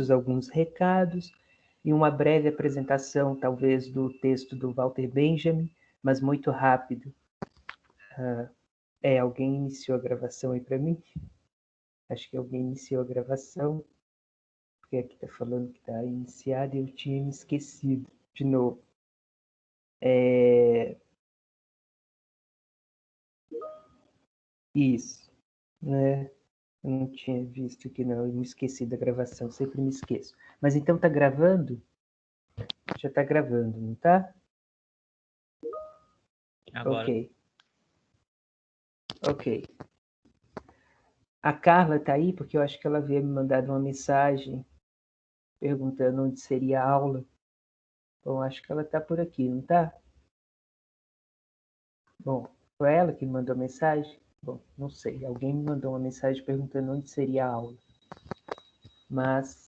alguns recados e uma breve apresentação, talvez, do texto do Walter Benjamin, mas muito rápido. Alguém iniciou a gravação aí para mim? Acho que alguém iniciou a gravação, porque aqui está falando que está iniciada e eu tinha me esquecido de novo. Isso, né? Eu não tinha visto aqui, não. Eu me esqueci da gravação, sempre me esqueço. Mas então tá gravando? Já tá gravando, não tá? Agora. Ok. A Carla tá aí, porque eu acho que ela havia me mandado uma mensagem perguntando onde seria a aula. Bom, acho que ela tá por aqui, não tá? Bom, foi ela que me mandou a mensagem? Bom, não sei. Alguém me mandou uma mensagem perguntando onde seria a aula. Mas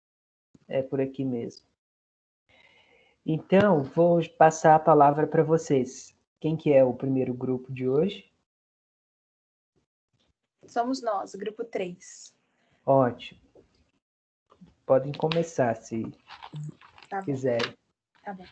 é por aqui mesmo. Então, vou passar a palavra para vocês. Quem que é o primeiro grupo de hoje? Somos nós, grupo 3. Ótimo. Podem começar, se quiserem. Tá bom.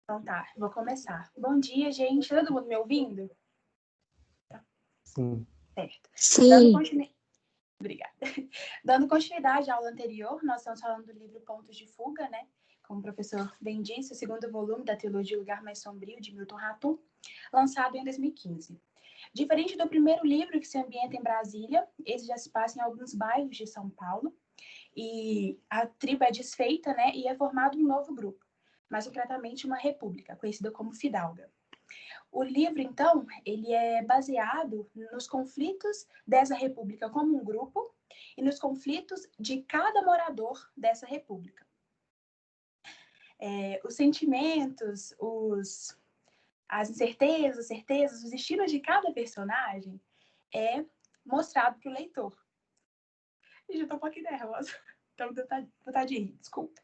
Então tá, vou começar. Bom dia, gente. Todo mundo me ouvindo? Sim. Certo. Sim. Obrigada. Dando continuidade à aula anterior, nós estamos falando do livro Pontos de Fuga, né? Como o professor bem disse, o segundo volume da trilogia O Lugar Mais Sombrio, de Milton Ratum, lançado em 2015. Diferente do primeiro livro, que se ambienta em Brasília, esse já se passa em alguns bairros de São Paulo, e a tribo é desfeita, né? E é formado um novo grupo, mais concretamente uma república, conhecida como Fidalga. O livro, então, ele é baseado nos conflitos dessa república como um grupo e nos conflitos de cada morador dessa república. Os sentimentos, as incertezas, as certezas, os estilos de cada personagem é mostrado para o leitor. Eu já estou um pouquinho nervosa, então vou tentar de rir, desculpa.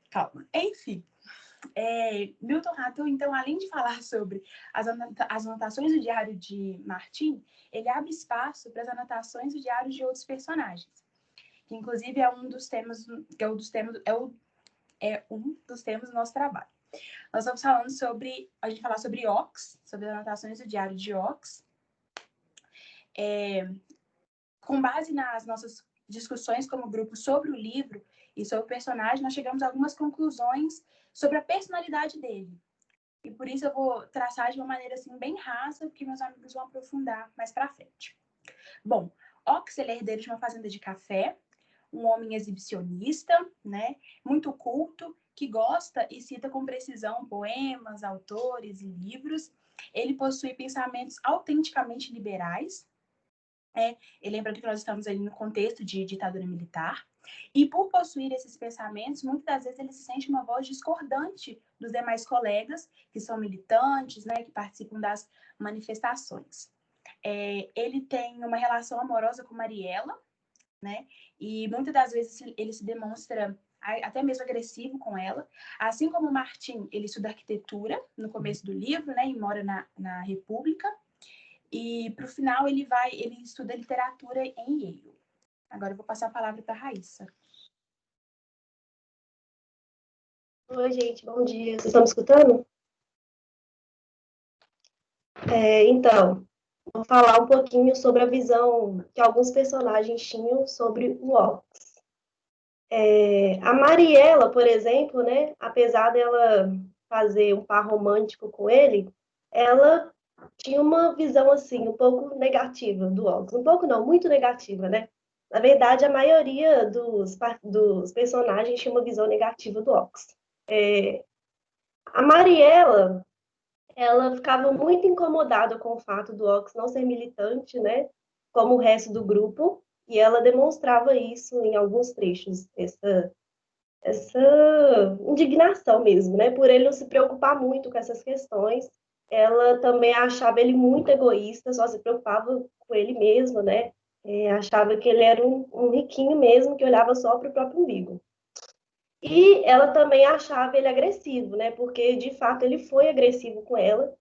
Calma. Enfim. Milton Ratum, então, além de falar sobre as anotações do diário de Martim, ele abre espaço para as anotações do diário de outros personagens, que inclusive é um dos temas do nosso trabalho. Nós estamos falando a gente falar sobre Ox, sobre as anotações do diário de Ox. Com base nas nossas discussões como grupo sobre o livro e sobre o personagem, nós chegamos a algumas conclusões sobre a personalidade dele. E por isso eu vou traçar de uma maneira assim bem rasa, porque meus amigos vão aprofundar mais para frente. Bom, Ox é herdeiro de uma fazenda de café, um homem exibicionista, né, muito culto, que gosta e cita com precisão poemas, autores e livros. Ele possui pensamentos autenticamente liberais. E lembra que nós estamos ali no contexto de ditadura militar. E por possuir esses pensamentos, muitas das vezes ele se sente uma voz discordante dos demais colegas, que são militantes, né, que participam das manifestações. Ele tem uma relação amorosa com Mariela, né, e muitas das vezes ele se demonstra até mesmo agressivo com ela. Assim como Martim, ele estuda arquitetura no começo do livro, né, e mora na República. E para o final ele estuda literatura em Yale. Agora eu vou passar a palavra para a Raíssa. Oi, gente, bom dia. Vocês estão me escutando? Então, vou falar um pouquinho sobre a visão que alguns personagens tinham sobre o Ox. A Mariela, por exemplo, né, apesar dela fazer um par romântico com ele, ela tinha uma visão, assim, um pouco negativa do Ox. Um pouco não, muito negativa, né? Na verdade, a maioria dos personagens tinha uma visão negativa do Ox. A Mariela, ela ficava muito incomodada com o fato do Ox não ser militante, né? Como o resto do grupo, e ela demonstrava isso em alguns trechos, essa indignação mesmo, né? Por ele não se preocupar muito com essas questões. Ela também achava ele muito egoísta, só se preocupava com ele mesmo, né? Achava que ele era um riquinho mesmo, que olhava só para o próprio umbigo. E ela também achava ele agressivo, né? Porque, de fato, ele foi agressivo com ela.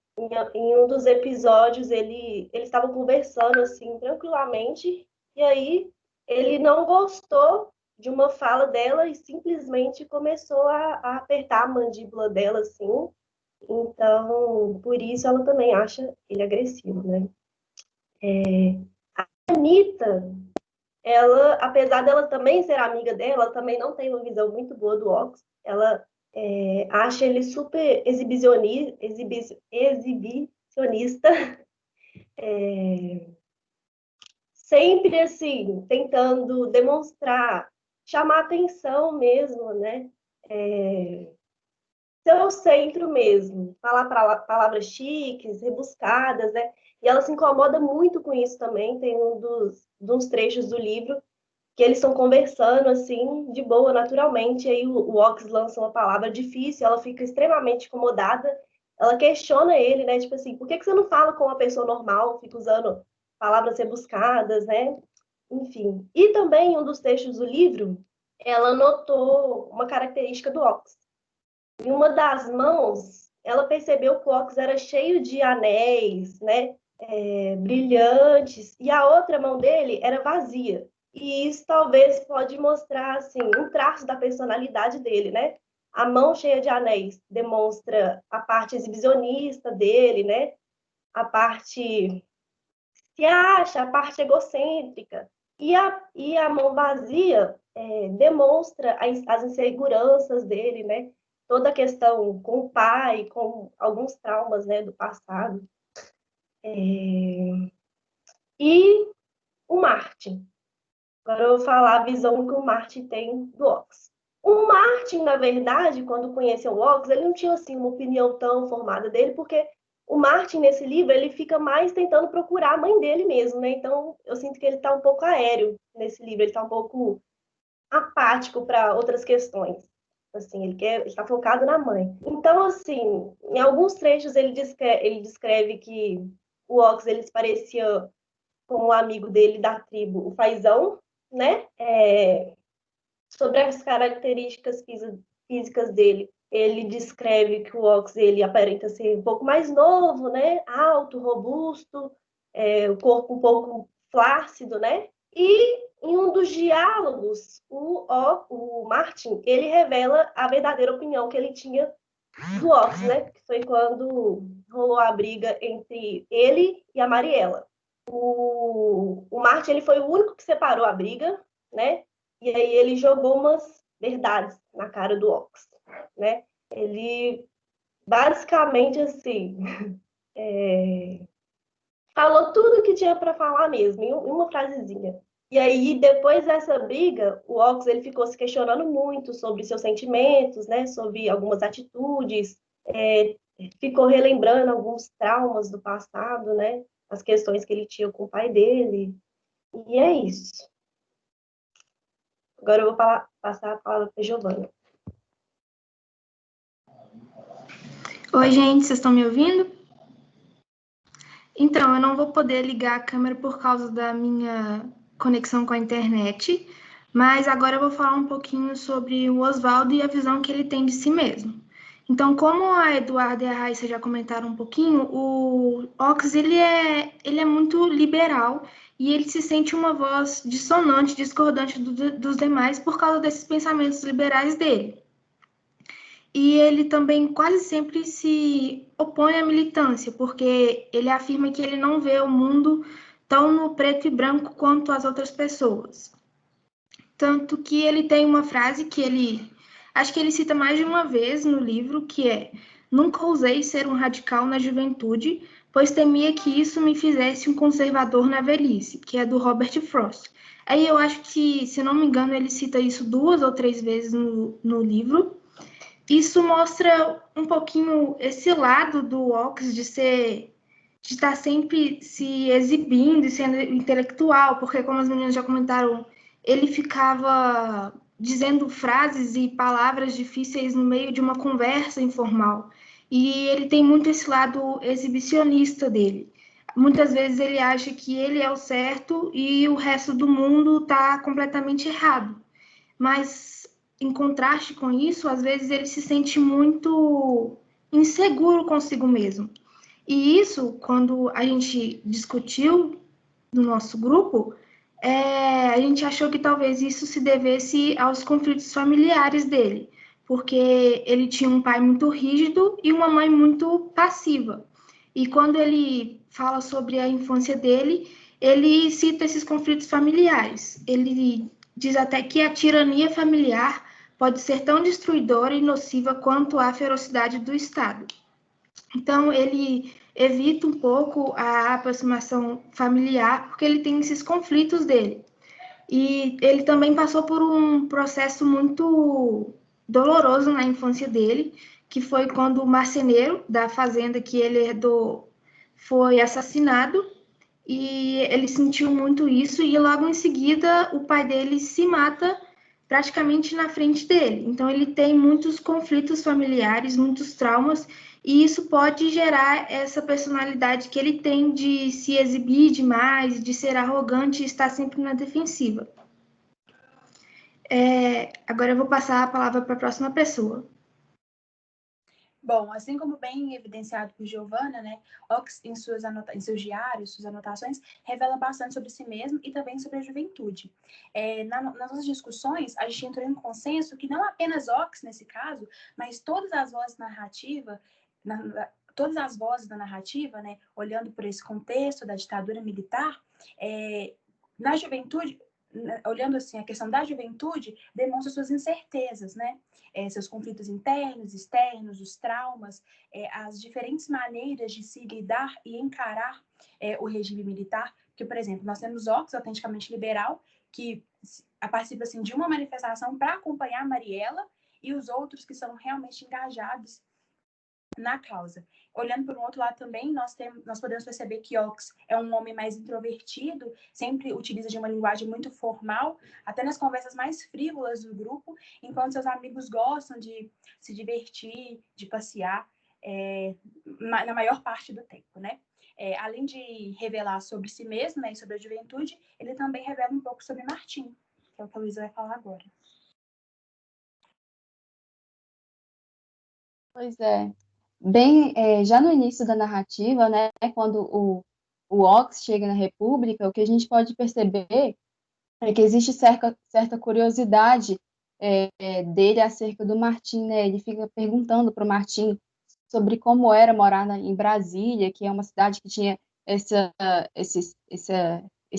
Em um dos episódios, eles estavam conversando, assim, tranquilamente, e aí ele não gostou de uma fala dela e simplesmente começou a apertar a mandíbula dela, assim. Então, por isso ela também acha ele agressivo, né? A Anitta, ela, apesar dela também ser amiga dela, ela também não tem uma visão muito boa do Ox. Ela acha ele super exibicionista, sempre assim, tentando demonstrar, chamar atenção mesmo, né? Ser o centro mesmo, falar palavras chiques, rebuscadas, né? E ela se incomoda muito com isso também. Tem dos trechos do livro que eles estão conversando assim, de boa, naturalmente, e aí o Ox lança uma palavra difícil, ela fica extremamente incomodada, ela questiona ele, né, tipo assim, por que você não fala com uma pessoa normal, fica usando palavras rebuscadas, né, enfim. E também, em um dos textos do livro, ela notou uma característica do Ox. Em uma das mãos, ela percebeu que o Ox era cheio de anéis, né, brilhantes, e a outra mão dele era vazia. E isso talvez pode mostrar assim um traço da personalidade dele, né? A mão cheia de anéis demonstra a parte exibicionista dele, né? A parte se acha, a parte egocêntrica. E a mão vazia demonstra as inseguranças dele, né? Toda a questão com o pai, com alguns traumas, né, do passado. E o Martin. Agora eu vou falar a visão que o Martin tem do Ox. O Martin, na verdade, quando conheceu o Ox, ele não tinha assim, uma opinião tão formada dele, porque o Martin, nesse livro, ele fica mais tentando procurar a mãe dele mesmo, né? Então, eu sinto que ele está um pouco aéreo nesse livro, ele está um pouco apático para outras questões. Assim, ele está focado na mãe. Então, assim, em alguns trechos ele descreve que o Ox, ele se parecia com um amigo dele da tribo, o Fazão, né? Sobre as características físicas dele, ele descreve que o Ox ele aparenta ser um pouco mais novo, né? Alto, robusto, o corpo um pouco flácido, né? E em um dos diálogos, o Martin ele revela a verdadeira opinião que ele tinha do Ox, né? Que foi quando rolou a briga entre ele e a Mariela. O Martin ele foi o único que separou a briga, né? E aí ele jogou umas verdades na cara do Ox, né? Ele basicamente assim falou tudo que tinha para falar mesmo, em uma frasezinha. E aí depois dessa briga, o Ox ele ficou se questionando muito sobre seus sentimentos, né? Sobre algumas atitudes, ficou relembrando alguns traumas do passado, né? As questões que ele tinha com o pai dele. E é isso. Agora eu vou passar a palavra para a Giovana. Oi, gente, vocês estão me ouvindo? Então, eu não vou poder ligar a câmera por causa da minha conexão com a internet, mas agora eu vou falar um pouquinho sobre o Oswaldo e a visão que ele tem de si mesmo. Então, como a Eduarda e a Raíssa já comentaram um pouquinho, o Ox ele é muito liberal e ele se sente uma voz dissonante, discordante dos demais por causa desses pensamentos liberais dele. E ele também quase sempre se opõe à militância, porque ele afirma que ele não vê o mundo tão no preto e branco quanto as outras pessoas. Tanto que ele tem uma frase que acho que ele cita mais de uma vez no livro, que é: "Nunca ousei ser um radical na juventude, pois temia que isso me fizesse um conservador na velhice", que é do Robert Frost. Aí eu acho que, se não me engano, ele cita isso 2 ou 3 vezes no livro. Isso mostra um pouquinho esse lado do Ox de estar sempre se exibindo e sendo intelectual, porque, como as meninas já comentaram, ele ficava dizendo frases e palavras difíceis no meio de uma conversa informal. E ele tem muito esse lado exibicionista dele. muitas vezes ele acha que ele é o certo e o resto do mundo está completamente errado. Mas, em contraste com isso, às vezes ele se sente muito inseguro consigo mesmo. E isso, quando a gente discutiu no nosso grupo, a gente achou que talvez isso se devesse aos conflitos familiares dele, porque ele tinha um pai muito rígido e uma mãe muito passiva. E quando ele fala sobre a infância dele, ele cita esses conflitos familiares. Ele diz até que a tirania familiar pode ser tão destruidora e nociva quanto a ferocidade do Estado. Então, ele evita um pouco a aproximação familiar, porque ele tem esses conflitos dele. E ele também passou por um processo muito doloroso na infância dele, que foi quando o marceneiro da fazenda que ele herdou foi assassinado, e ele sentiu muito isso, e logo em seguida o pai dele se mata praticamente na frente dele. Então ele tem muitos conflitos familiares, muitos traumas, e isso pode gerar essa personalidade que ele tem de se exibir demais, de ser arrogante e estar sempre na defensiva. Agora eu vou passar a palavra para a próxima pessoa. Bom, assim como bem evidenciado por Giovanna, né, Ox, em seus diários, suas anotações, revela bastante sobre si mesmo e também sobre a juventude. Nas nossas discussões, a gente entrou em consenso que não apenas Ox, nesse caso, mas todas as vozes da narrativa, né, olhando por esse contexto da ditadura militar, na juventude, olhando assim a questão da juventude, demonstra suas incertezas, né? Seus conflitos internos, externos, os traumas, as diferentes maneiras de se lidar e encarar o regime militar. Que, por exemplo, nós temos Ox, autenticamente liberal, que participa assim, de uma manifestação para acompanhar Mariela, e os outros que são realmente engajados na causa. Olhando por um outro lado também, nós podemos perceber que Ox é um homem mais introvertido, sempre utiliza de uma linguagem muito formal, até nas conversas mais frívolas do grupo, enquanto seus amigos gostam de se divertir, de passear, na maior parte do tempo, né? Além de revelar sobre si mesmo, né, e sobre a juventude, ele também revela um pouco sobre Martim, que é o que a Luísa vai falar agora. Pois é. Bem, já no início da narrativa, né, quando o Ox chega na República, o que a gente pode perceber é que existe certa curiosidade dele acerca do Martim, né? Ele fica perguntando para o Martim sobre como era morar em Brasília, que é uma cidade que tinha esse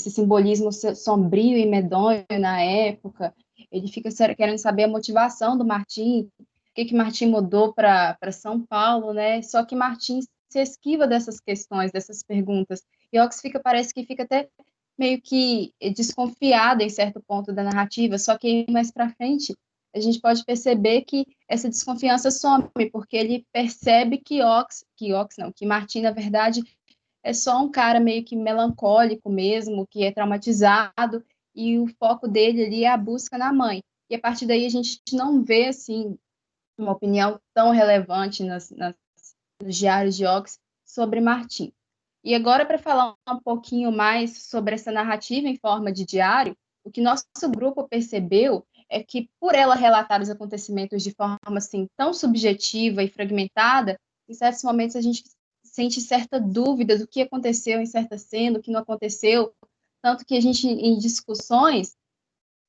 simbolismo sombrio e medonho na época. Ele fica querendo saber a motivação do Martim, por que Martim mudou para São Paulo, né? Só que Martim se esquiva dessas questões, dessas perguntas. E Ox parece que fica até meio que desconfiada em certo ponto da narrativa, só que mais para frente a gente pode perceber que essa desconfiança some, porque ele percebe que Martim, na verdade, é só um cara meio que melancólico mesmo, que é traumatizado, e o foco dele ali é a busca na mãe. E a partir daí a gente não vê, assim, uma opinião tão relevante nos diários de Ox sobre Martim. E agora, para falar um pouquinho mais sobre essa narrativa em forma de diário, o que nosso grupo percebeu é que, por ela relatar os acontecimentos de forma assim tão subjetiva e fragmentada, em certos momentos a gente sente certa dúvida do que aconteceu em certa cena, do que não aconteceu, tanto que a gente, em discussões,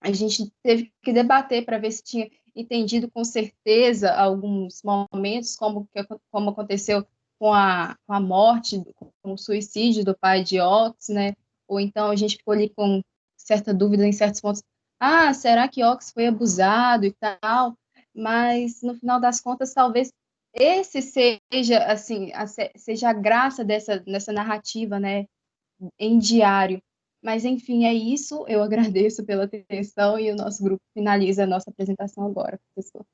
a gente teve que debater para ver se tinha entendido com certeza alguns momentos, como aconteceu com a morte, com o suicídio do pai de Ox, né? Ou então a gente ficou ali com certa dúvida em certos pontos. Ah, será que Ox foi abusado e tal? Mas, no final das contas, talvez esse seja, assim, seja a graça dessa narrativa, né? Em diário. Mas, enfim, é isso. Eu agradeço pela atenção e o nosso grupo finaliza a nossa apresentação agora, professor.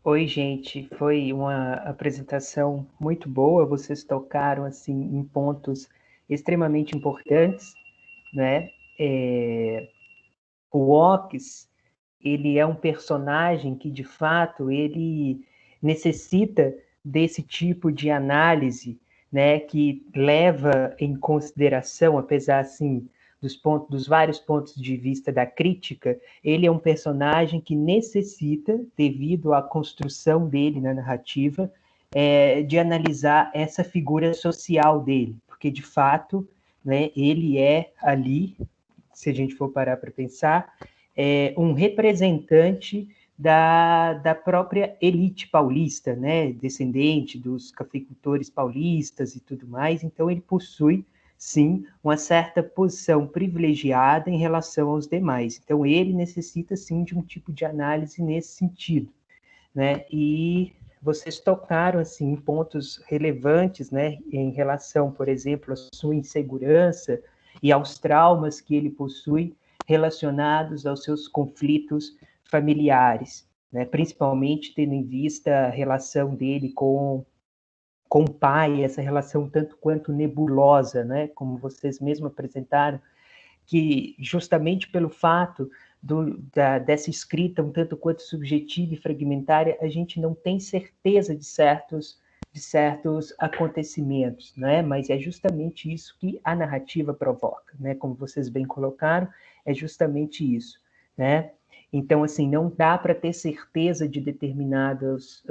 Oi, gente. Foi uma apresentação muito boa. Vocês tocaram assim em pontos extremamente importantes, né? O Ox, ele é um personagem que, de fato, ele necessita desse tipo de análise, né, que leva em consideração, apesar, assim, dos vários pontos de vista da crítica, ele é um personagem que necessita, devido à construção dele na narrativa, de analisar essa figura social dele, porque, de fato, né, ele é ali, se a gente for parar para pensar, um representante da própria elite paulista, né, descendente dos cafeicultores paulistas e tudo mais, então ele possui, sim, uma certa posição privilegiada em relação aos demais. Então ele necessita, sim, de um tipo de análise nesse sentido, né, e vocês tocaram, assim, em pontos relevantes, né, em relação, por exemplo, à sua insegurança e aos traumas que ele possui relacionados aos seus conflitos familiares, né, principalmente tendo em vista a relação dele com o pai, essa relação tanto quanto nebulosa, né, como vocês mesmos apresentaram, que justamente pelo fato dessa escrita um tanto quanto subjetiva e fragmentária, a gente não tem certeza de certos acontecimentos, né? Mas é justamente isso que a narrativa provoca, né? Como vocês bem colocaram, é justamente isso, né? Então, assim, não dá para ter certeza de determinados...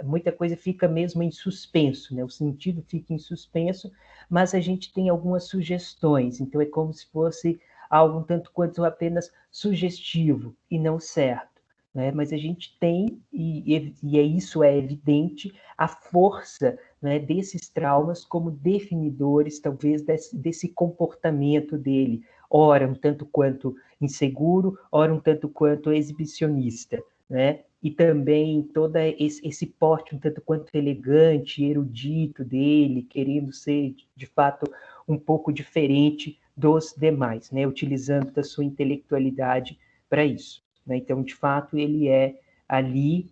muita coisa fica mesmo em suspenso, né? O sentido fica em suspenso, mas a gente tem algumas sugestões, então é como se fosse algo um tanto quanto apenas sugestivo e não certo, né? Mas a gente tem, isso é evidente, a força, né, desses traumas como definidores, talvez, desse comportamento dele, ora um tanto quanto inseguro, ora um tanto quanto exibicionista, né? E também todo esse porte um tanto quanto elegante, erudito dele, querendo ser, de fato, um pouco diferente dos demais, né? Utilizando da sua intelectualidade para isso, né? Então, de fato, ele é ali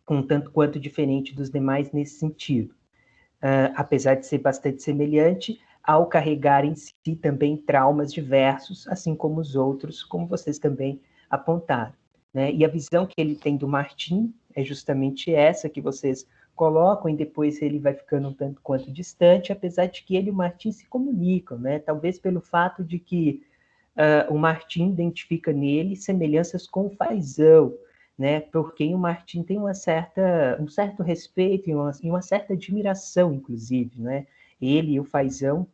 um tanto quanto diferente dos demais nesse sentido. Apesar de ser bastante semelhante, ao carregar em si também traumas diversos, assim como os outros, como vocês também apontaram, né? E a visão que ele tem do Martim é justamente essa que vocês colocam, e depois ele vai ficando um tanto quanto distante, apesar de que ele e o Martim se comunicam, né? Talvez pelo fato de que o Martim identifica nele semelhanças com o Fazão, né? Por quem o Martim tem um certo respeito e uma certa admiração, inclusive, né? Ele e o Fazão,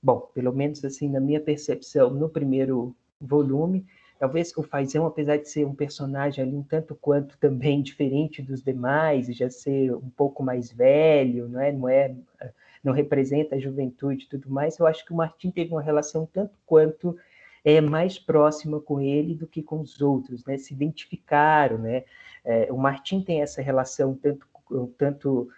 bom, pelo menos assim, na minha percepção, no primeiro volume, talvez o Fazão, apesar de ser um personagem ali um tanto quanto também diferente dos demais, e já ser um pouco mais velho, não representa a juventude e tudo mais, eu acho que o Martim teve uma relação tanto quanto mais próxima com ele do que com os outros, né? Se identificaram, né? O Martim tem essa relação tanto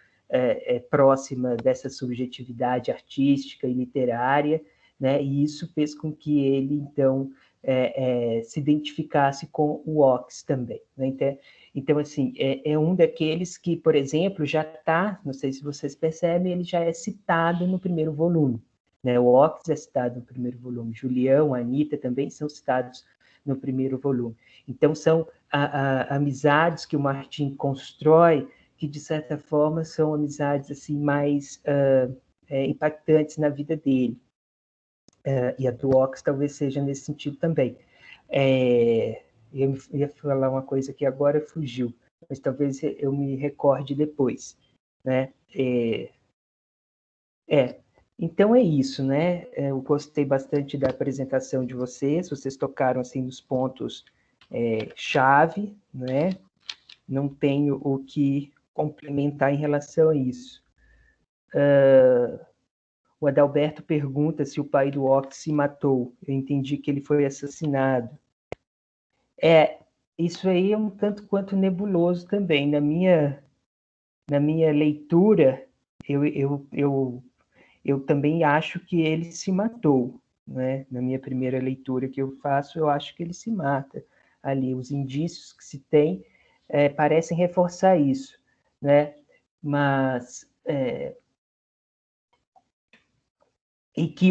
próxima dessa subjetividade artística e literária, né? E isso fez com que ele, então, se identificasse com o Ox também, né? Então, assim, é um daqueles que, por exemplo, já está, não sei se vocês percebem, ele já é citado no primeiro volume, né? O Ox é citado no primeiro volume, Julião, a Anitta também são citados no primeiro volume. Então, são amizades que o Martim constrói, que, de certa forma, são amizades assim, mais impactantes na vida dele. E a do Ox talvez seja nesse sentido também. Eu ia falar uma coisa que agora fugiu, mas talvez eu me recorde depois, né? Então é isso, né? Eu gostei bastante da apresentação de vocês tocaram assim nos pontos chave, né? Não tenho o que complementar em relação a isso. O Adalberto pergunta se o pai do Ox se matou. Eu entendi que ele foi assassinado. Isso aí é um tanto quanto nebuloso também. Na minha leitura, eu também acho que ele se matou, né? Na minha primeira leitura que eu faço, eu acho que ele se mata. Ali, os indícios que se tem parecem reforçar isso, né? Mas e que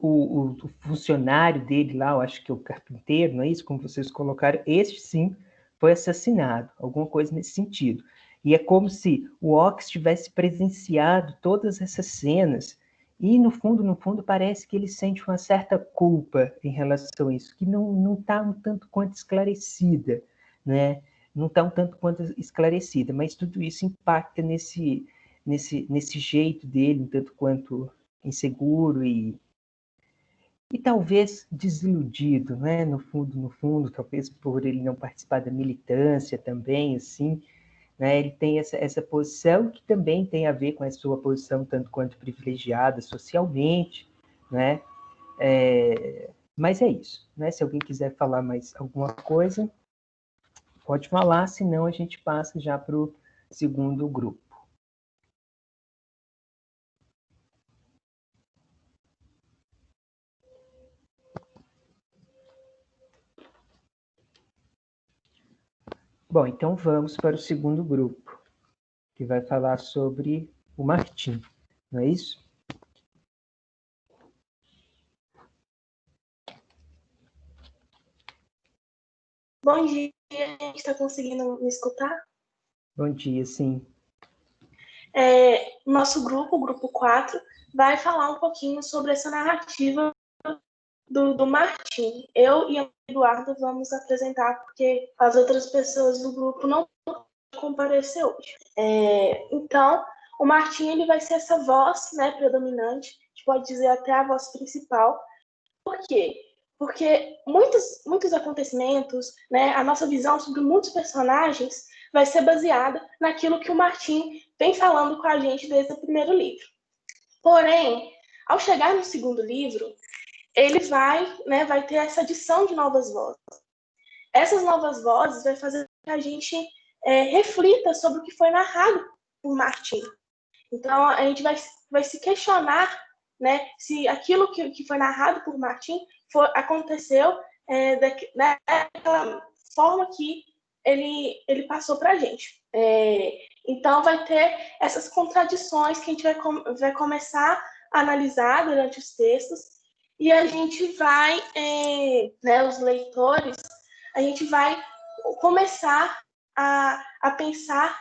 o funcionário dele lá, eu acho que é o carpinteiro, não é isso? Como vocês colocaram, este sim foi assassinado, alguma coisa nesse sentido. E é como se o Ox tivesse presenciado todas essas cenas e, no fundo, parece que ele sente uma certa culpa em relação a isso, que não está um tanto quanto esclarecida, né? Não está um tanto quanto esclarecida, mas tudo isso impacta nesse jeito dele, um tanto quanto inseguro e talvez desiludido, né? No fundo, talvez por ele não participar da militância também, assim, né? Ele tem essa posição que também tem a ver com a sua posição tanto quanto privilegiada socialmente, né? Mas é isso, né? Se alguém quiser falar mais alguma coisa, pode falar, senão a gente passa já para o segundo grupo. Bom, então vamos para o segundo grupo, que vai falar sobre o Martim, não é isso? Bom dia, a gente está conseguindo me escutar? Bom dia, sim. Nosso grupo, o grupo 4, vai falar um pouquinho sobre essa narrativa do Martim. Eu e a Eduardo vamos apresentar, porque as outras pessoas do grupo não comparecer hoje. Então, o Martim ele vai ser essa voz, né, predominante, a gente pode dizer até a voz principal. Por quê? Porque muitos acontecimentos, né, a nossa visão sobre muitos personagens vai ser baseada naquilo que o Martim vem falando com a gente desde o primeiro livro. Porém, ao chegar no segundo livro, ele vai ter essa adição de novas vozes. Essas novas vozes vai fazer com que a gente reflita sobre o que foi narrado por Martim. Então, a gente vai se questionar, né, se aquilo que foi narrado por Martim aconteceu daquela forma que ele passou para a gente. Então, vai ter essas contradições que a gente vai começar a analisar durante os textos, e a gente vai, os leitores, a gente vai começar a pensar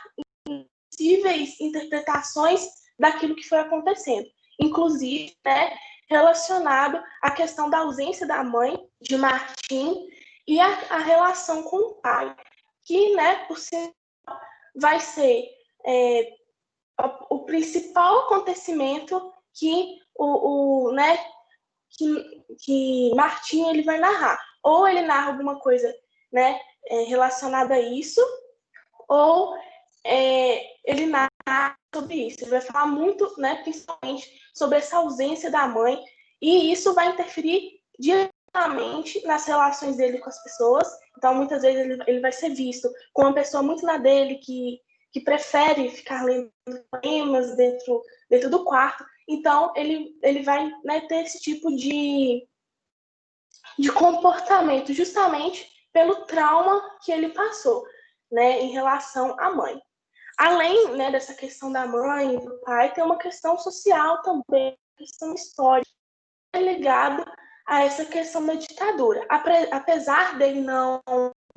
possíveis interpretações daquilo que foi acontecendo, inclusive, né, relacionado à questão da ausência da mãe de Martim e a relação com o pai, que, né, por si vai ser o principal acontecimento que que Martim ele vai narrar. Ou ele narra alguma coisa, né, relacionada a isso, ou ele narra sobre isso. Ele vai falar muito, né, principalmente sobre essa ausência da mãe, e isso vai interferir diretamente nas relações dele com as pessoas. Então, muitas vezes ele vai ser visto como uma pessoa muito na dele, que prefere ficar lendo poemas dentro do quarto. Então, ele vai, né, ter esse tipo de comportamento justamente pelo trauma que ele passou, né, em relação à mãe. Além, né, dessa questão da mãe e do pai, tem uma questão social também, questão histórica, ligada a essa questão da ditadura. Apesar dele não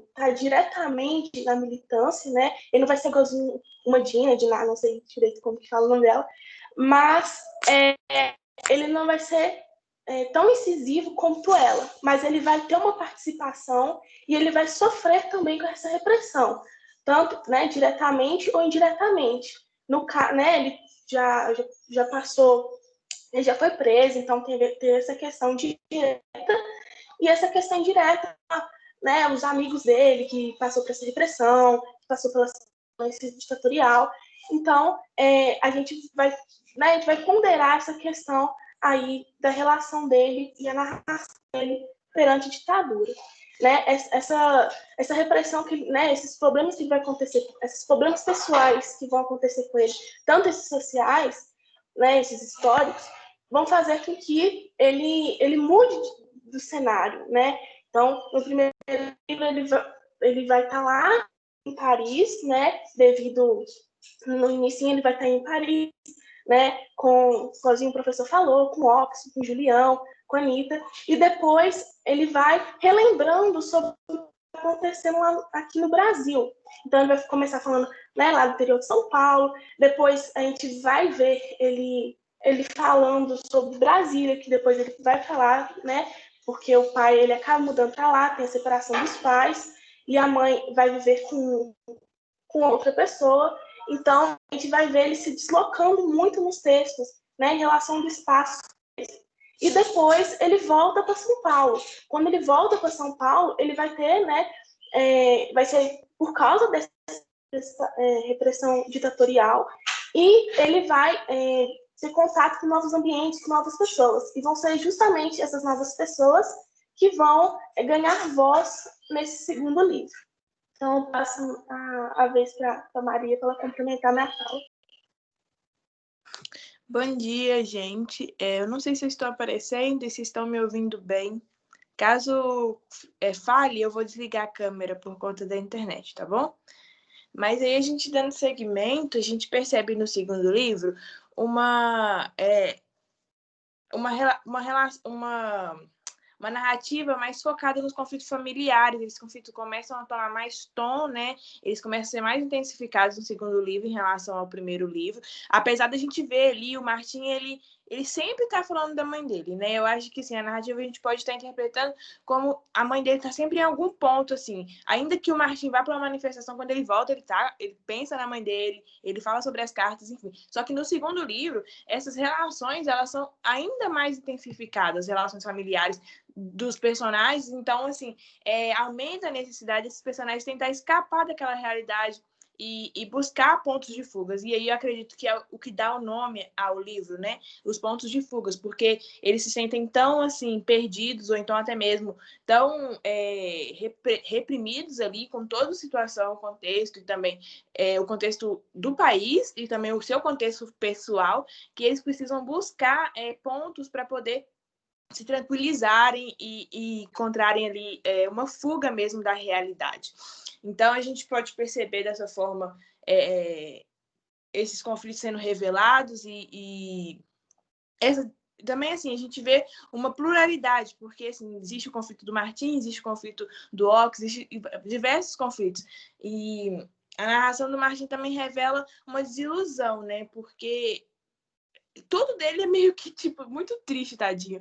estar diretamente na militância, né, ele não vai ser igualzinho uma Dina, não sei direito como que fala o nome dela, mas ele não vai ser tão incisivo quanto ela, mas ele vai ter uma participação e ele vai sofrer também com essa repressão, tanto, né, diretamente ou indiretamente. Né, ele já passou, ele já foi preso, então tem essa questão direta e essa questão indireta, né, os amigos dele que passou por essa repressão, que passou pela violência ditatorial. Então, a gente vai ponderar essa questão aí da relação dele e a narração dele perante a ditadura, né? Essa repressão que, né, esses problemas que vai acontecer, esses problemas pessoais que vão acontecer com ele, tanto esses sociais, né, esses históricos, vão fazer com que ele mude do cenário, né? Então, no primeiro livro ele vai estar lá em Paris, né? No início ele vai estar em Paris, né, igualzinho o professor falou, com o Ox, com o Julião, com a Anitta, e depois ele vai relembrando sobre o que está acontecendo lá, aqui no Brasil. Então ele vai começar falando, né, lá do interior de São Paulo, depois a gente vai ver ele falando sobre Brasília, que depois ele vai falar, né, porque o pai ele acaba mudando para lá, tem a separação dos pais, e a mãe vai viver com outra pessoa. Então, a gente vai ver ele se deslocando muito nos textos, né, em relação ao espaço. E depois ele volta para São Paulo. Quando ele volta para São Paulo, ele vai ter, né, vai ser por causa dessa repressão ditatorial, e ele vai ter contato com novos ambientes, com novas pessoas. E vão ser justamente essas novas pessoas que vão ganhar voz nesse segundo livro. Então, eu passo a vez para a Maria para ela complementar minha fala. Bom dia, gente. Eu não sei se eu estou aparecendo e se estão me ouvindo bem. Caso fale, eu vou desligar a câmera por conta da internet, tá bom? Mas aí a gente dando seguimento, a gente percebe no segundo livro uma narrativa mais focada nos conflitos familiares. Esses conflitos começam a tomar mais tom, né? Eles começam a ser mais intensificados no segundo livro em relação ao primeiro livro. Apesar da gente ver ali, o Martim, ele sempre está falando da mãe dele, né? Eu acho que, assim, a narrativa a gente pode estar interpretando como a mãe dele está sempre em algum ponto, assim. Ainda que o Martim vá para uma manifestação, quando ele volta, ele pensa na mãe dele, ele fala sobre as cartas, enfim. Só que no segundo livro, essas relações, elas são ainda mais intensificadas, relações familiares dos personagens. Então, assim, aumenta a necessidade desses personagens tentar escapar daquela realidade e buscar pontos de fugas. E aí eu acredito que é o que dá o nome ao livro, né? Os pontos de fugas, porque eles se sentem tão, assim, perdidos, ou então até mesmo tão reprimidos ali, com toda a situação, o contexto, e também o contexto do país, e também o seu contexto pessoal, que eles precisam buscar pontos para poder se tranquilizarem e encontrarem ali uma fuga mesmo da realidade. Então, a gente pode perceber dessa forma esses conflitos sendo revelados também, assim, a gente vê uma pluralidade, porque, assim, existe o conflito do Martim, existe o conflito do Ox, existe diversos conflitos. E a narração do Martim também revela uma desilusão, né? Porque tudo dele é meio que, tipo, muito triste, tadinho.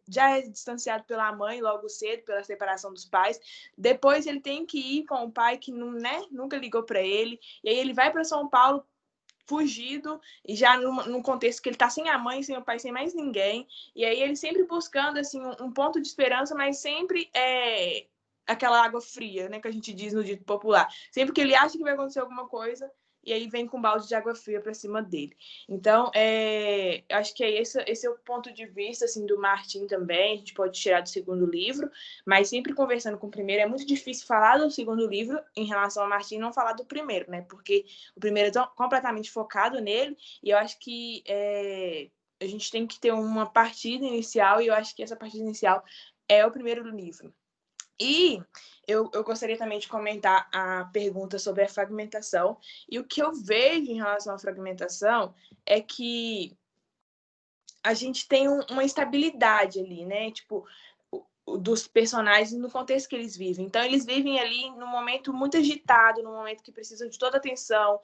Já é distanciado pela mãe logo cedo, pela separação dos pais. Depois ele tem que ir com o pai que não, né, nunca ligou para ele. E aí ele vai para São Paulo fugido, e já num contexto que ele tá sem a mãe, sem o pai, sem mais ninguém. E aí ele sempre buscando, assim, um ponto de esperança, mas sempre aquela água fria, né, que a gente diz no dito popular. Sempre que ele acha que vai acontecer alguma coisa, e aí vem com um balde de água fria para cima dele. Então, acho que esse é o ponto de vista, assim, do Martim também. A gente pode tirar do segundo livro, mas sempre conversando com o primeiro. É muito difícil falar do segundo livro em relação ao Martim e não falar do primeiro, né? Porque o primeiro é completamente focado nele, e eu acho que a gente tem que ter uma partida inicial, e eu acho que essa partida inicial é o primeiro livro. E eu gostaria também de comentar a pergunta sobre a fragmentação. E o que eu vejo em relação à fragmentação é que a gente tem uma instabilidade ali, né? Tipo, dos personagens no contexto que eles vivem. Então, eles vivem ali num momento muito agitado, num momento que precisam de toda atenção,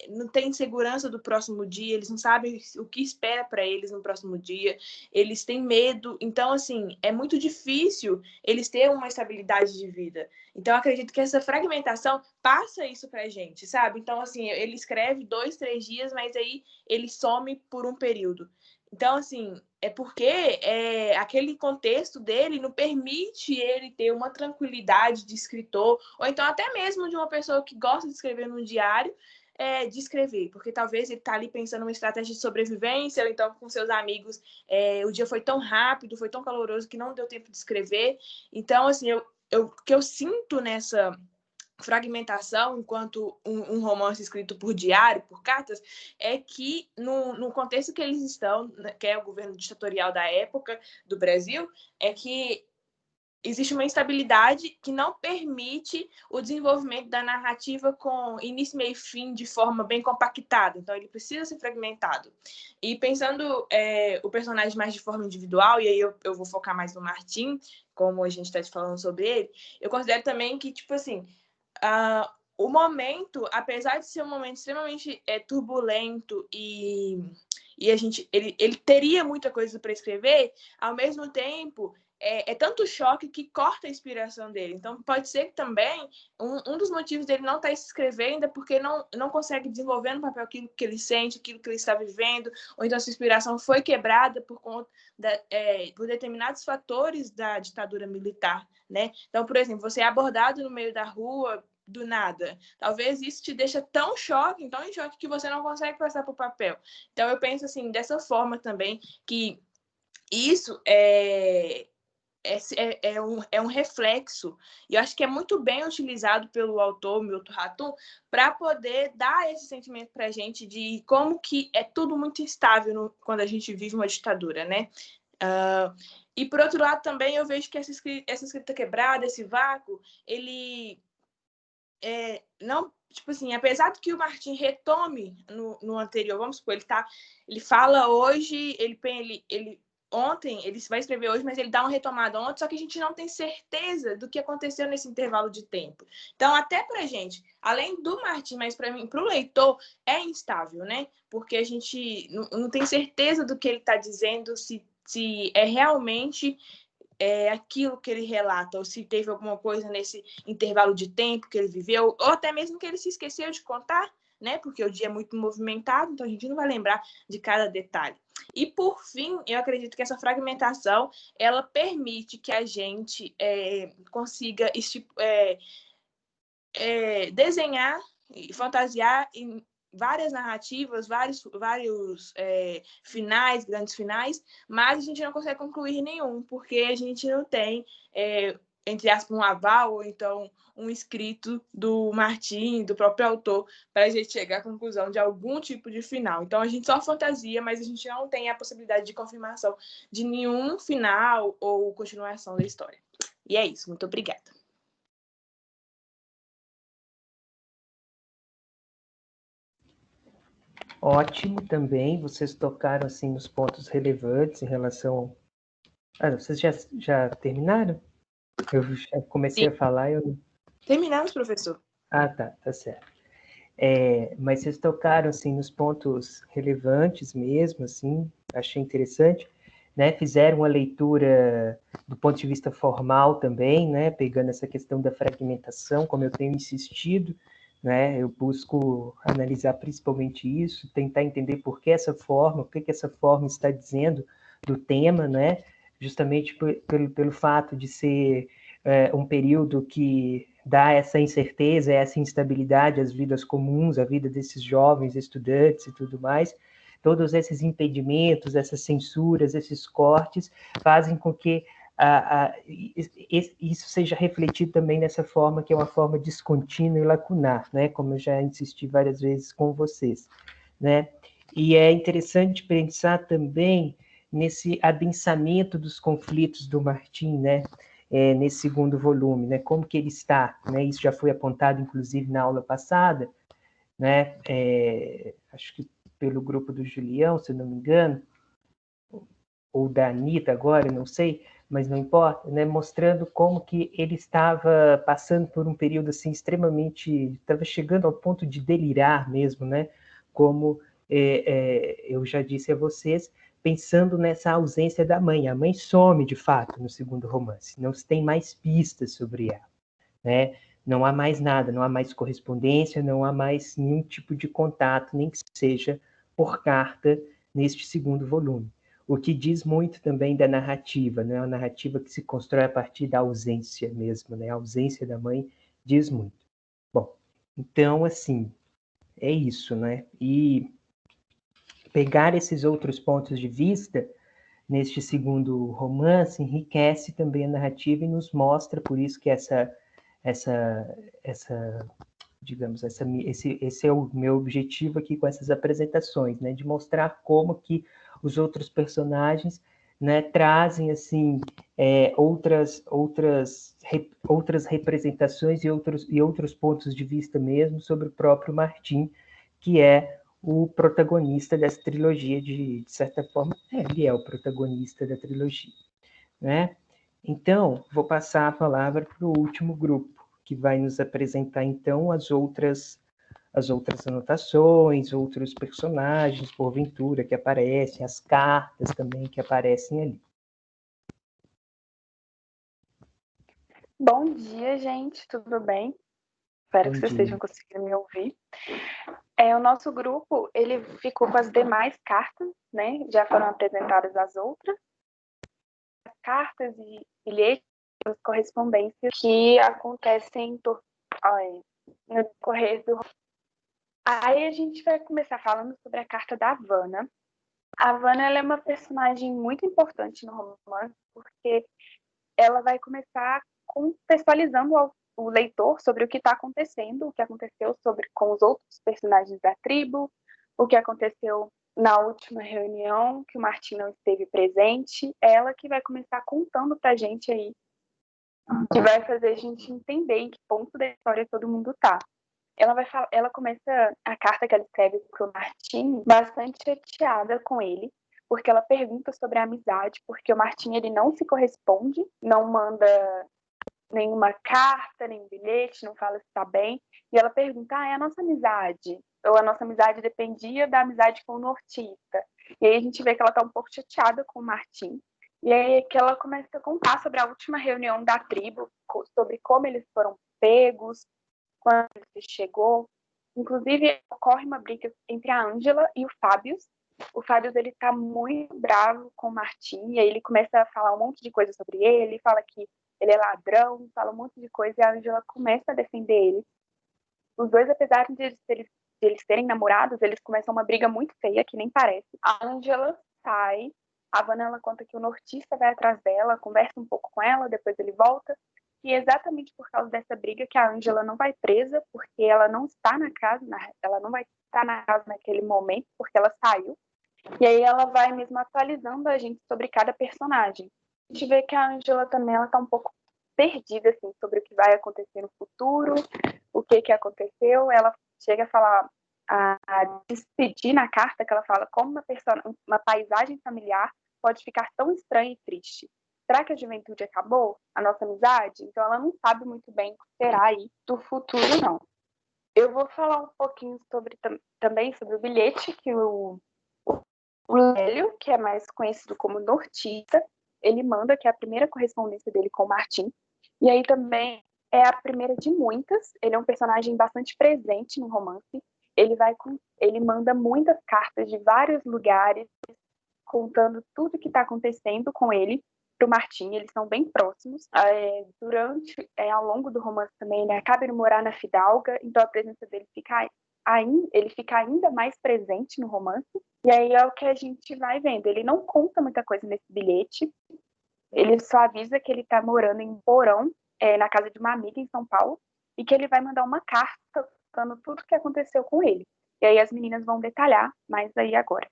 não tem segurança do próximo dia, eles não sabem o que espera para eles no próximo dia, eles têm medo. Então, assim, é muito difícil eles terem uma estabilidade de vida. Então, eu acredito que essa fragmentação passa isso pra gente, sabe? Então, assim, ele escreve 2, 3 dias, mas aí ele some por um período. Então, assim, é porque aquele contexto dele não permite ele ter uma tranquilidade de escritor, ou então até mesmo de uma pessoa que gosta de escrever num diário, de escrever, porque talvez ele está ali pensando numa estratégia de sobrevivência, ou então com seus amigos, o dia foi tão rápido, foi tão caloroso que não deu tempo de escrever. Então, assim, o que eu sinto nessa fragmentação, enquanto um romance escrito por diário, por cartas, é que no contexto que eles estão, que é o governo ditatorial da época do Brasil, é que existe uma instabilidade que não permite o desenvolvimento da narrativa com início, meio e fim de forma bem compactada. Então, ele precisa ser fragmentado. E pensando o personagem mais de forma individual, e aí eu vou focar mais no Martin, como a gente está falando sobre ele, eu considero também que, tipo assim, o momento, apesar de ser um momento extremamente turbulento e ele teria muita coisa para escrever, ao mesmo tempo é tanto choque que corta a inspiração dele. Então, pode ser que também um dos motivos dele não estar escrevendo é porque não consegue desenvolver no papel aquilo que ele sente, aquilo que ele está vivendo, ou então essa inspiração foi quebrada por conta por determinados fatores da ditadura militar, né? Então, por exemplo, você é abordado no meio da rua do nada. Talvez isso te deixa tão em choque que você não consegue passar para o papel. Então, eu penso assim, dessa forma também, que isso é um reflexo, e eu acho que é muito bem utilizado pelo autor Milton Ratum para poder dar esse sentimento para a gente de como que é tudo muito instável quando a gente vive uma ditadura, né? E por outro lado também eu vejo que essa escrita quebrada, esse vácuo, ele não, tipo assim, apesar de que o Martin retome no anterior, vamos supor, ele fala hoje, ontem, ele vai escrever hoje, mas ele dá uma retomada ontem, só que a gente não tem certeza do que aconteceu nesse intervalo de tempo. Então, até pra gente, além do Martin, mas para mim, pro leitor, é instável, né? Porque a gente não tem certeza do que ele está dizendo, se é realmente aquilo que ele relata, ou se teve alguma coisa nesse intervalo de tempo que ele viveu, ou até mesmo que ele se esqueceu de contar, né? Porque o dia é muito movimentado, então a gente não vai lembrar de cada detalhe. E, por fim, eu acredito que essa fragmentação, ela permite que a gente consiga desenhar e fantasiar em várias narrativas, vários finais, grandes finais, mas a gente não consegue concluir nenhum, porque a gente não tem, entre aspas, um aval, ou então um escrito do Martin, do próprio autor, para a gente chegar à conclusão de algum tipo de final. Então, a gente só fantasia, mas a gente não tem a possibilidade de confirmação de nenhum final ou continuação da história. E é isso. Muito obrigada. Ótimo também, vocês tocaram assim nos pontos relevantes em relação... vocês já terminaram? Eu já comecei Sim. a falar, eu... Terminamos, professor. Tá certo. Mas vocês tocaram assim nos pontos relevantes mesmo, assim, achei interessante, né? Fizeram uma leitura do ponto de vista formal também, né? Pegando essa questão da fragmentação, como eu tenho insistido, né? Eu busco analisar principalmente isso, tentar entender por que essa forma, o que essa forma está dizendo do tema, né? Justamente pelo fato de ser um período que dá essa incerteza, essa instabilidade às vidas comuns, à vida desses jovens estudantes e tudo mais. Todos esses impedimentos, essas censuras, esses cortes, fazem com que isso seja refletido também nessa forma, que é uma forma descontínua e lacunar, né? Como eu já insisti várias vezes com vocês, né? E é interessante pensar também nesse adensamento dos conflitos do Martin, né? Nesse segundo volume, né? Como que ele está, né? Isso já foi apontado, inclusive, na aula passada, né? Acho que pelo grupo do Julião, se eu não me engano, ou da Anitta agora, não sei, mas não importa, né? Mostrando como que ele estava passando por um período assim extremamente, estava chegando ao ponto de delirar mesmo, né? Como eu já disse a vocês, pensando nessa ausência da mãe. A mãe some, de fato, no segundo romance. Não se tem mais pistas sobre ela, né? Não há mais nada, não há mais correspondência, não há mais nenhum tipo de contato, nem que seja por carta, neste segundo volume. O que diz muito também da narrativa, né? A narrativa que se constrói a partir da ausência mesmo, né? A ausência da mãe diz muito. Bom, então, assim, é isso, né? E pegar esses outros pontos de vista neste segundo romance enriquece também a narrativa e nos mostra, por isso que digamos, esse é o meu objetivo aqui com essas apresentações, né, de mostrar como que os outros personagens né, trazem assim outras representações e outros pontos de vista mesmo sobre o próprio Martim, que é o protagonista dessa trilogia, de certa forma, ele é o protagonista da trilogia, né? Então, vou passar a palavra para o último grupo, que vai nos apresentar, então, as outras anotações, outros personagens, porventura, que aparecem, as cartas também que aparecem ali. Bom dia, gente, tudo bem? Espero que vocês estejam conseguindo me ouvir. O nosso grupo, ele ficou com as demais cartas, né? Já foram apresentadas as outras. As cartas e bilhetes, correspondências que acontecem no decorrer do... Aí a gente vai começar falando sobre a carta da Havana. A Havana, ela é uma personagem muito importante no romance, porque ela vai começar contextualizando o leitor sobre o que está acontecendo, o que aconteceu com os outros personagens da tribo, o que aconteceu na última reunião, que o Martim não esteve presente. Ela que vai começar contando para a gente aí, que vai fazer a gente entender em que ponto da história todo mundo está. Ela começa a carta que ela escreve para o Martim bastante chateada com ele, porque ela pergunta sobre a amizade, porque o Martim, ele não se corresponde, não manda nenhuma carta, nem bilhete, não fala se está bem. E ela pergunta, é a nossa amizade? Ou a nossa amizade dependia da amizade com o nortista? E aí a gente vê que ela está um pouco chateada com o Martim. E aí que ela começa a contar sobre a última reunião da tribo, sobre como eles foram pegos, quando ele chegou. Inclusive, ocorre uma briga entre a Ângela e o Fábius. O Fábius, ele tá muito bravo com o Martim, e aí ele começa a falar um monte de coisa sobre ele, fala que ele é ladrão, fala um monte de coisa, e a Ângela começa a defender ele. Os dois, apesar de eles serem namorados, eles começam uma briga muito feia, que nem parece. A Ângela sai, a Havana, ela conta que o nortista vai atrás dela, conversa um pouco com ela, depois ele volta, e é exatamente por causa dessa briga que a Ângela não vai presa, porque ela não está na casa, ela não vai estar na casa naquele momento, porque ela saiu. E aí ela vai mesmo atualizando a gente sobre cada personagem. A gente vê que a Ângela também, ela tá um pouco perdida, assim, sobre o que vai acontecer no futuro, o que aconteceu. Ela chega a falar, a despedir na carta, que ela fala como uma paisagem familiar pode ficar tão estranha e triste. Será que a juventude acabou? A nossa amizade? Então ela não sabe muito bem o que será aí do futuro, não. Eu vou falar um pouquinho também sobre o bilhete que o Lélio, que é mais conhecido como nortista, ele manda, que é a primeira correspondência dele com o Martim. E aí também é a primeira de muitas. Ele é um personagem bastante presente no romance. Ele manda muitas cartas de vários lugares, contando tudo que está acontecendo com ele para o Martim. Eles são bem próximos. Ao longo do romance também, ele acaba de morar na Fidalga, então a presença dele ele fica ainda mais presente no romance. E aí é o que a gente vai vendo. Ele não conta muita coisa nesse bilhete. Ele só avisa que ele está morando em Porão, na casa de uma amiga em São Paulo, e que ele vai mandar uma carta contando tudo o que aconteceu com ele. E aí as meninas vão detalhar mais aí agora.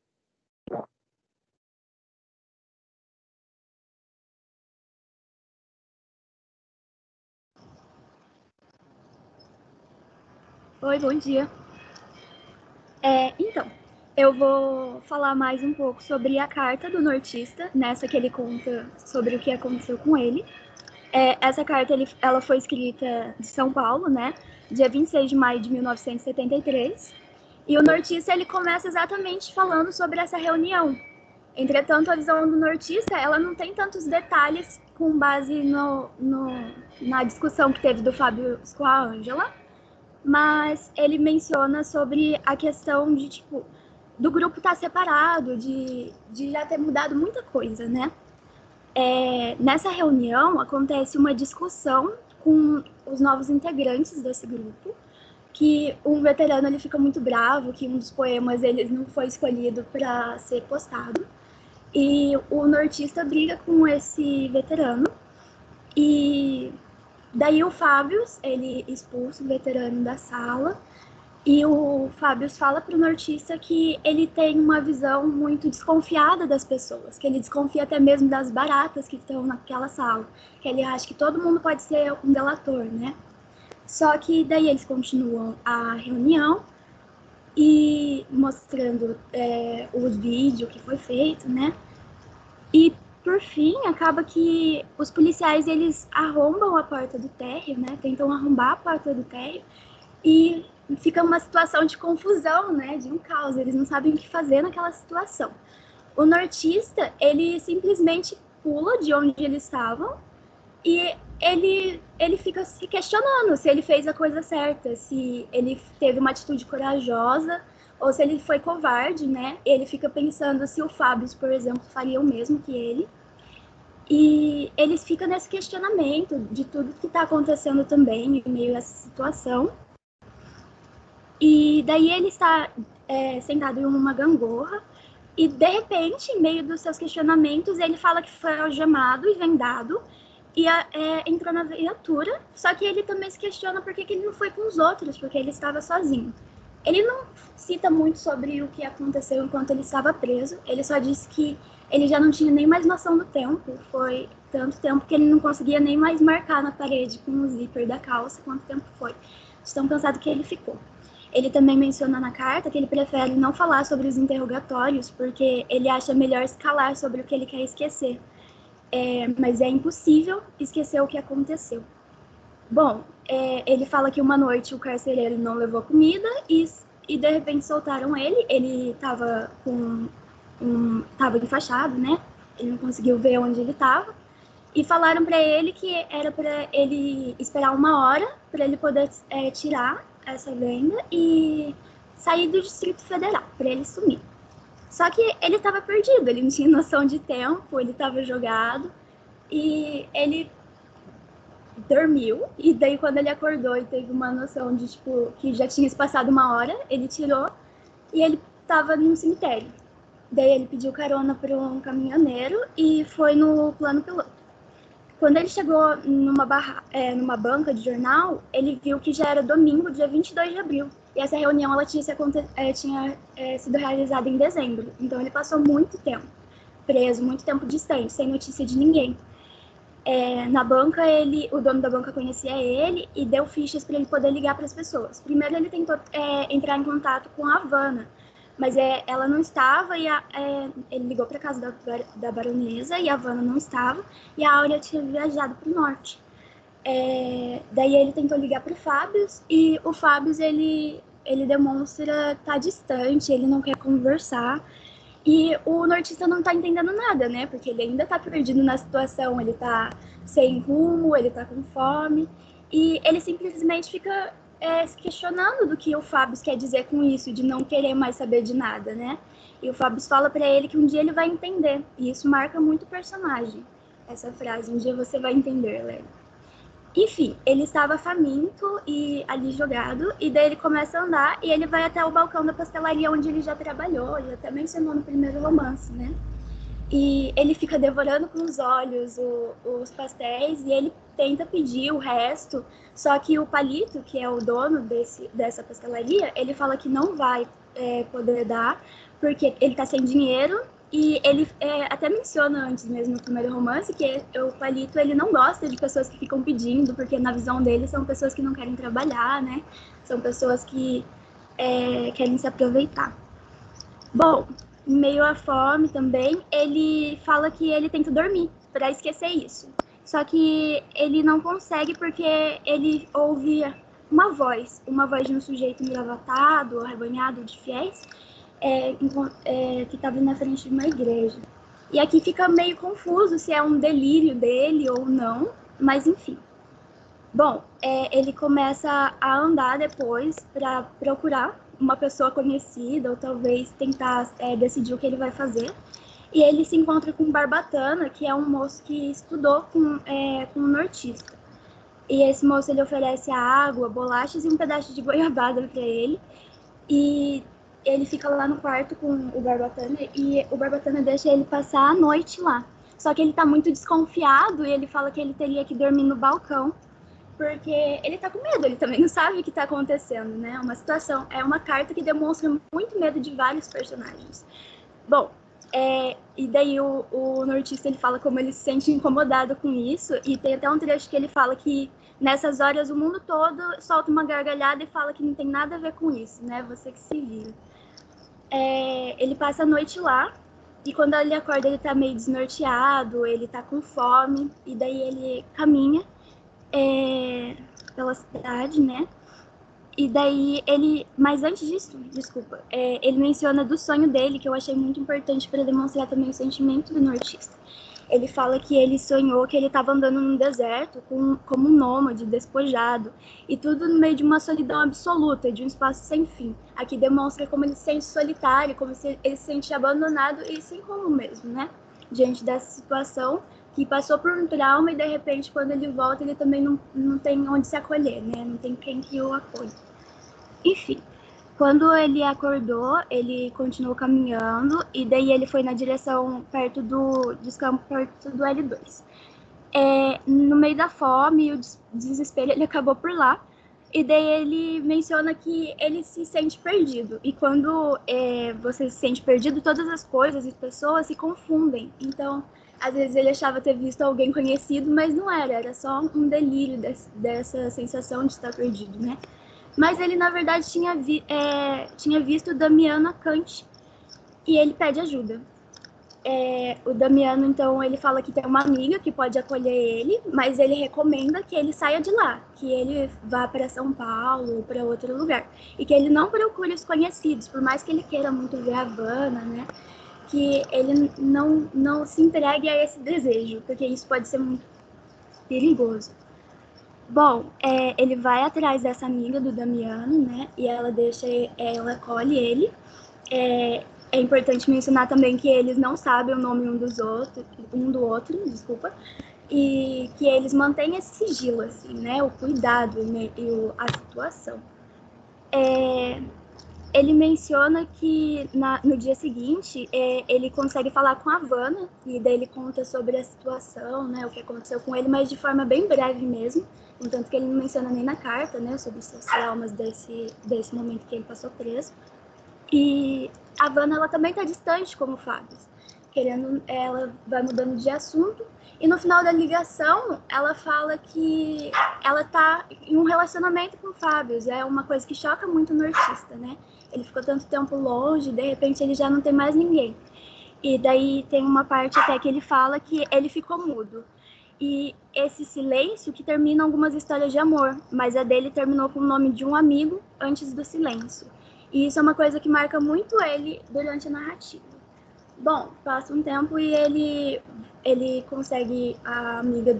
Oi, bom dia. Então, eu vou falar mais um pouco sobre a carta do nortista, nessa que ele conta sobre o que aconteceu com ele. Essa carta ela foi escrita de São Paulo, né? Dia 26 de maio de 1973. E o nortista ele começa exatamente falando sobre essa reunião. Entretanto, a visão do nortista ela não tem tantos detalhes com base na discussão que teve do Fábio com a Ângela, mas ele menciona sobre a questão de, tipo, do grupo estar separado, de já ter mudado muita coisa, né? Nessa reunião acontece uma discussão com os novos integrantes desse grupo, que um veterano ele fica muito bravo, que um dos poemas ele não foi escolhido para ser postado, e o nortista briga com esse veterano, e daí o Fábio, ele expulsa o veterano da sala, E o Fábio fala para o nortista que ele tem uma visão muito desconfiada das pessoas, que ele desconfia até mesmo das baratas que estão naquela sala, que ele acha que todo mundo pode ser um delator, né? Só que daí eles continuam a reunião e mostrando os vídeos que foi feito, né? E por fim, acaba que os policiais eles arrombam a porta do térreo, né? Tentam arrombar a porta do térreo e fica uma situação de confusão, né? De um caos. Eles não sabem o que fazer naquela situação. O nortista, ele simplesmente pula de onde eles estavam e ele fica se questionando se ele fez a coisa certa, se ele teve uma atitude corajosa ou se ele foi covarde, né? Ele fica pensando se o Fábio, por exemplo, faria o mesmo que ele. E eles ficam nesse questionamento de tudo que está acontecendo também em meio a essa situação. E daí ele está sentado em uma gangorra e, de repente, em meio dos seus questionamentos, ele fala que foi algemado e vendado e entrou na viatura, só que ele também se questiona por que ele não foi com os outros, porque ele estava sozinho. Ele não cita muito sobre o que aconteceu enquanto ele estava preso, ele só disse que ele já não tinha nem mais noção do tempo, foi tanto tempo que ele não conseguia nem mais marcar na parede com o zíper da calça quanto tempo foi, de tão cansado que ele ficou. Ele também menciona na carta que ele prefere não falar sobre os interrogatórios, porque ele acha melhor escalar sobre o que ele quer esquecer. Mas é impossível esquecer o que aconteceu. Bom, ele fala que uma noite o carcereiro não levou comida e de repente soltaram ele. Ele estava tava enfaixado, né? Ele não conseguiu ver onde ele estava. E falaram para ele que era para ele esperar 1 hora para ele poder tirar essa venda e sair do Distrito Federal, para ele sumir. Só que ele estava perdido, ele não tinha noção de tempo, ele estava jogado e ele dormiu. E daí quando ele acordou e teve uma noção de tipo que já tinha se passado 1 hora, ele tirou e ele estava num cemitério. Daí ele pediu carona para um caminhoneiro e foi no plano piloto. Quando ele chegou numa banca de jornal, ele viu que já era domingo, dia 22 de abril. E essa reunião ela tinha sido realizada em dezembro. Então ele passou muito tempo preso, muito tempo distante, sem notícia de ninguém. Na banca, o dono da banca conhecia ele e deu fichas para ele poder ligar para as pessoas. Primeiro ele tentou entrar em contato com a Havana, mas ela não estava e ele ligou para a casa da baronesa e a Havana não estava e a Áurea tinha viajado para o norte. Daí ele tentou ligar para o Fábio e o Fábio ele demonstra estar distante, ele não quer conversar e o nortista não está entendendo nada, né? Porque ele ainda está perdido na situação, ele está sem rumo, ele está com fome e ele simplesmente fica se questionando do que o Fábio quer dizer com isso, de não querer mais saber de nada, né? E o Fábio fala para ele que um dia ele vai entender, e isso marca muito o personagem, essa frase, um dia você vai entender, Léo. Enfim, ele estava faminto e ali jogado, e daí ele começa a andar e ele vai até o balcão da pastelaria onde ele já trabalhou, ele até mencionou no primeiro romance, né? E ele fica devorando com os olhos os pastéis e ele tenta pedir o resto, só que o Palito, que é o dono dessa pastelaria, ele fala que não vai poder dar, porque ele tá sem dinheiro, e ele até menciona antes mesmo no primeiro romance que o Palito ele não gosta de pessoas que ficam pedindo, porque na visão dele são pessoas que não querem trabalhar, né? São pessoas que querem se aproveitar. Bom, em meio à fome também, ele fala que ele tenta dormir para esquecer isso. Só que ele não consegue porque ele ouve uma voz de um sujeito engravatado, arrebanhado de fiéis, que estava na frente de uma igreja. E aqui fica meio confuso se é um delírio dele ou não, mas enfim. Bom, ele começa a andar depois para procurar uma pessoa conhecida, ou talvez tentar decidir o que ele vai fazer. E ele se encontra com Barbatana, que é um moço que estudou com um nortista. E esse moço ele oferece água, bolachas e um pedaço de goiabada para ele. E ele fica lá no quarto com o Barbatana e o Barbatana deixa ele passar a noite lá. Só que ele está muito desconfiado e ele fala que ele teria que dormir no balcão. porque ele tá com medo, ele também não sabe o que tá acontecendo, né? É uma carta que demonstra muito medo de vários personagens. Bom, e daí o nortista, ele fala como ele se sente incomodado com isso, e tem até um trecho que ele fala que nessas horas o mundo todo solta uma gargalhada e fala que não tem nada a ver com isso, né? Você que se vira. Ele passa a noite lá, e quando ele acorda ele tá meio desnorteado, ele tá com fome, e daí ele caminha pela cidade, né? E daí mas antes disso, desculpa, ele menciona do sonho dele, que eu achei muito importante para demonstrar também o sentimento do nortista. Ele fala que ele sonhou que ele estava andando num deserto como um nômade, despojado, e tudo no meio de uma solidão absoluta, de um espaço sem fim. Aqui demonstra como ele se sente solitário, como ele se sente abandonado e sem rumo mesmo, né? Diante dessa situação, que passou por um trauma e, de repente, quando ele volta, ele também não tem onde se acolher, né? Não tem quem que o acolhe. Enfim, quando ele acordou, ele continuou caminhando e daí ele foi na direção perto dos campos, perto do L2. No meio da fome e o desespero, ele acabou por lá. E daí ele menciona que ele se sente perdido. E quando você se sente perdido, todas as coisas e pessoas se confundem. Então, às vezes ele achava ter visto alguém conhecido, mas não era só um delírio dessa sensação de estar perdido, né? Mas ele, na verdade, tinha visto o Damiano Kant e ele pede ajuda. O Damiano, então, ele fala que tem uma amiga que pode acolher ele, mas ele recomenda que ele saia de lá, que ele vá para São Paulo ou para outro lugar. E que ele não procure os conhecidos, por mais que ele queira muito ver a Havana, né? Que ele não se entregue a esse desejo, porque isso pode ser muito perigoso. Bom, ele vai atrás dessa amiga do Damiano, né? E ela acolhe ele. É importante mencionar também que eles não sabem o nome um do outro, desculpa, e que eles mantêm esse sigilo, assim, né? O cuidado, né? E a situação. Ele menciona que no dia seguinte ele consegue falar com a Havana, e daí ele conta sobre a situação, né, o que aconteceu com ele, mas de forma bem breve mesmo, contanto que ele não menciona nem na carta, né, sobre os seus traumas desse momento que ele passou preso. E a Havana, ela também está distante como o Fábio, ela vai mudando de assunto, e no final da ligação ela fala que ela está em um relacionamento com o Fábio, é uma coisa que choca muito o nortista, né? Ele ficou tanto tempo longe, de repente ele já não tem mais ninguém. E daí tem uma parte até que ele fala que ele ficou mudo. E esse silêncio que termina algumas histórias de amor, mas a dele terminou com o nome de um amigo antes do silêncio. E isso é uma coisa que marca muito ele durante a narrativa. Bom, passa um tempo e ele consegue a amiga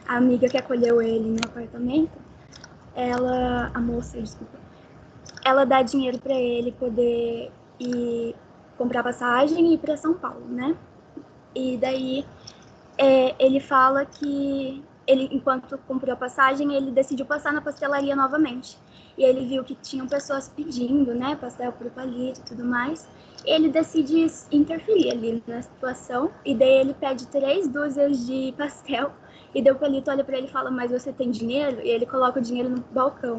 a amiga que acolheu ele no apartamento, a moça, desculpa, ela dá dinheiro para ele poder ir comprar passagem e ir para São Paulo, né? E daí ele fala que enquanto comprou a passagem, ele decidiu passar na pastelaria novamente. E ele viu que tinham pessoas pedindo, né, pastel pro palito e tudo mais. E ele decide interferir ali na situação, e daí ele pede 3 dúzias de pastel, e daí o palito olha para ele e fala, mas você tem dinheiro? E ele coloca o dinheiro no balcão.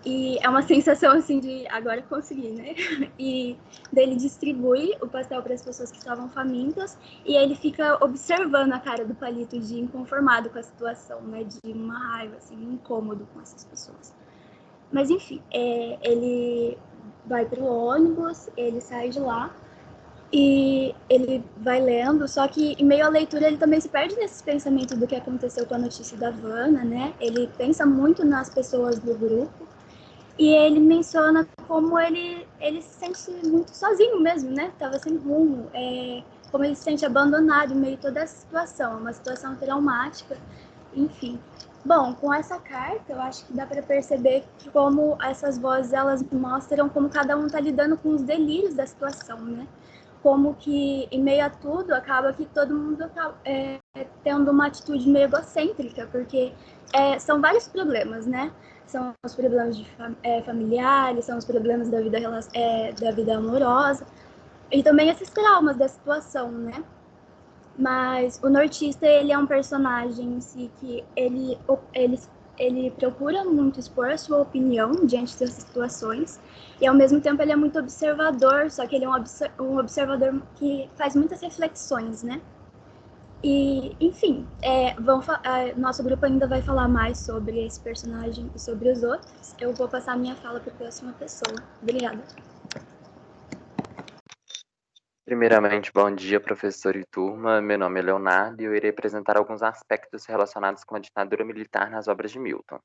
E é uma sensação assim de agora consegui, né? E daí ele distribui o pastel para as pessoas que estavam famintas, e ele fica observando a cara do palito de inconformado com a situação, né? De uma raiva, assim, um incômodo com essas pessoas. Mas enfim, ele vai pro ônibus, ele sai de lá e ele vai lendo, só que em meio à leitura ele também se perde nesses pensamentos do que aconteceu com a notícia da Havana, né? Ele pensa muito nas pessoas do grupo. E ele menciona como ele se sente muito sozinho mesmo, né? Tava sem rumo, como ele se sente abandonado em meio a toda essa situação, uma situação traumática, enfim. Bom, com essa carta, eu acho que dá para perceber que como essas vozes, elas mostram como cada um tá lidando com os delírios da situação, né? Como que, em meio a tudo, acaba que todo mundo tá tendo uma atitude meio egocêntrica, porque são vários problemas, né? São os problemas familiares, são os problemas da vida amorosa, e também esses traumas da situação, né? Mas o nortista, ele é um personagem em si que ele procura muito expor a sua opinião diante das situações, e ao mesmo tempo ele é muito observador, só que ele é um observador que faz muitas reflexões, né? E, enfim, nosso grupo ainda vai falar mais sobre esse personagem e sobre os outros. Eu vou passar a minha fala para a próxima pessoa. Obrigada. Primeiramente, bom dia, professor e turma. Meu nome é Leonardo e eu irei apresentar alguns aspectos relacionados com a ditadura militar nas obras de Milton.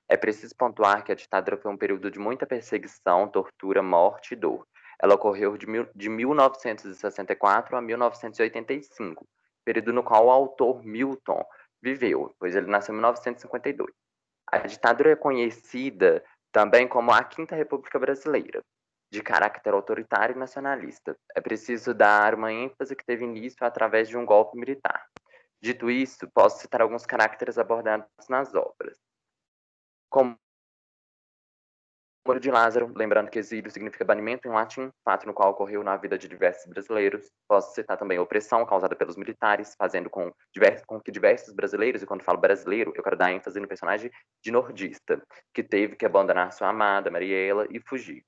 É preciso pontuar que a ditadura foi um período de muita perseguição, tortura, morte e dor. Ela ocorreu de 1964 a 1985, período no qual o autor Milton viveu, pois ele nasceu em 1952. A ditadura é conhecida também como a Quinta República Brasileira, de caráter autoritário e nacionalista. É preciso dar uma ênfase que teve início através de um golpe militar. Dito isso, posso citar alguns caracteres abordados nas obras. Como o de Lázaro, lembrando que exílio significa banimento em latim, fato no qual ocorreu na vida de diversos brasileiros. Posso citar também a opressão causada pelos militares, fazendo com que diversos brasileiros, e quando falo brasileiro, eu quero dar ênfase no personagem de nordista, que teve que abandonar sua amada, Mariela, e fugir.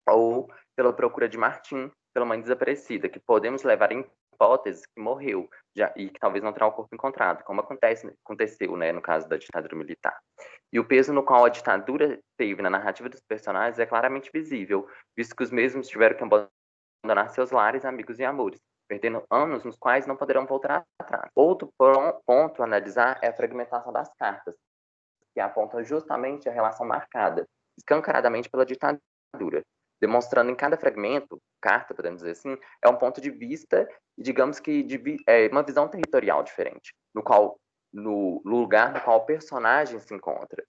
Ou pela procura de Martim, pela mãe desaparecida, que podemos levar em hipótese que morreu e que talvez não terá o corpo encontrado, como aconteceu, né, no caso da ditadura militar. E o peso no qual a ditadura teve na narrativa dos personagens é claramente visível, visto que os mesmos tiveram que abandonar seus lares, amigos e amores, perdendo anos nos quais não poderão voltar atrás. Outro ponto a analisar é a fragmentação das cartas, que apontam justamente a relação marcada, escancaradamente pela ditadura, demonstrando em cada fragmento, carta, podemos dizer assim, é um ponto de vista, digamos que uma visão territorial diferente, no lugar no qual o personagem se encontra,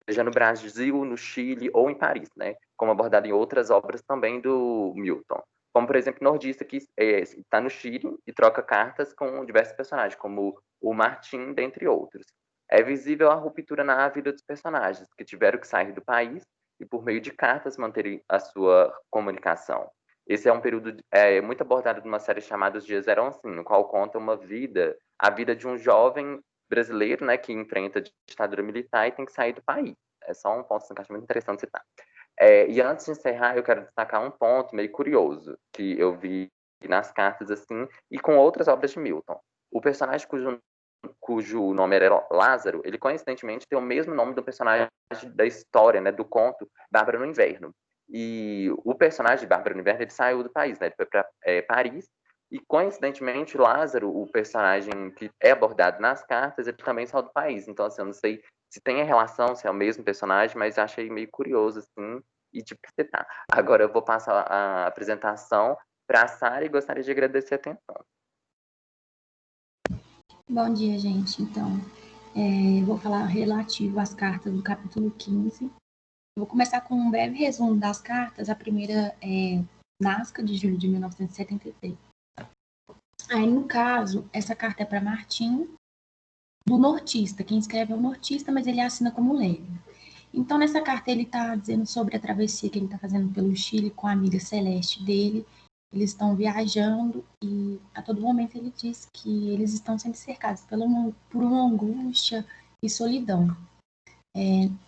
seja no Brasil, no Chile ou em Paris, né? Como abordado em outras obras também do Milton. Como, por exemplo, Nordista, que está no Chile e troca cartas com diversos personagens, como o Martim, dentre outros. É visível a ruptura na vida dos personagens, que tiveram que sair do país e, por meio de cartas, manterem a sua comunicação. Esse é um período muito abordado numa série chamada Os Dias Eram Assim, no qual conta a vida de um jovem brasileiro, né, que enfrenta a ditadura militar e tem que sair do país. É só um ponto que eu acho muito interessante citar. E antes de encerrar, eu quero destacar um ponto meio curioso que eu vi nas cartas, assim, e com outras obras de Milton. O personagem cujo nome era Lázaro, ele coincidentemente tem o mesmo nome do personagem da história, né, do conto Bárbara no Inverno. E o personagem de Bárbara no Inverno, ele saiu do país, né, ele foi para Paris, e coincidentemente Lázaro, o personagem que é abordado nas cartas, ele também saiu do país. Então, assim, eu não sei se tem a relação, se é o mesmo personagem, mas achei meio curioso, assim, e de citar. Agora eu vou passar a apresentação para a Sara e gostaria de agradecer a atenção. Bom dia, gente. Então, eu vou falar relativo às cartas do capítulo 15. Eu vou começar com um breve resumo das cartas. A primeira é Nazca, de julho de 1973. Aí, no caso, essa carta é para Martim, do nortista. Quem escreve é o nortista, mas ele assina como Lélio. Então, nessa carta, ele está dizendo sobre a travessia que ele está fazendo pelo Chile com a amiga Celeste dele. Eles estão viajando e a todo momento ele diz que eles estão sendo cercados por uma angústia e solidão.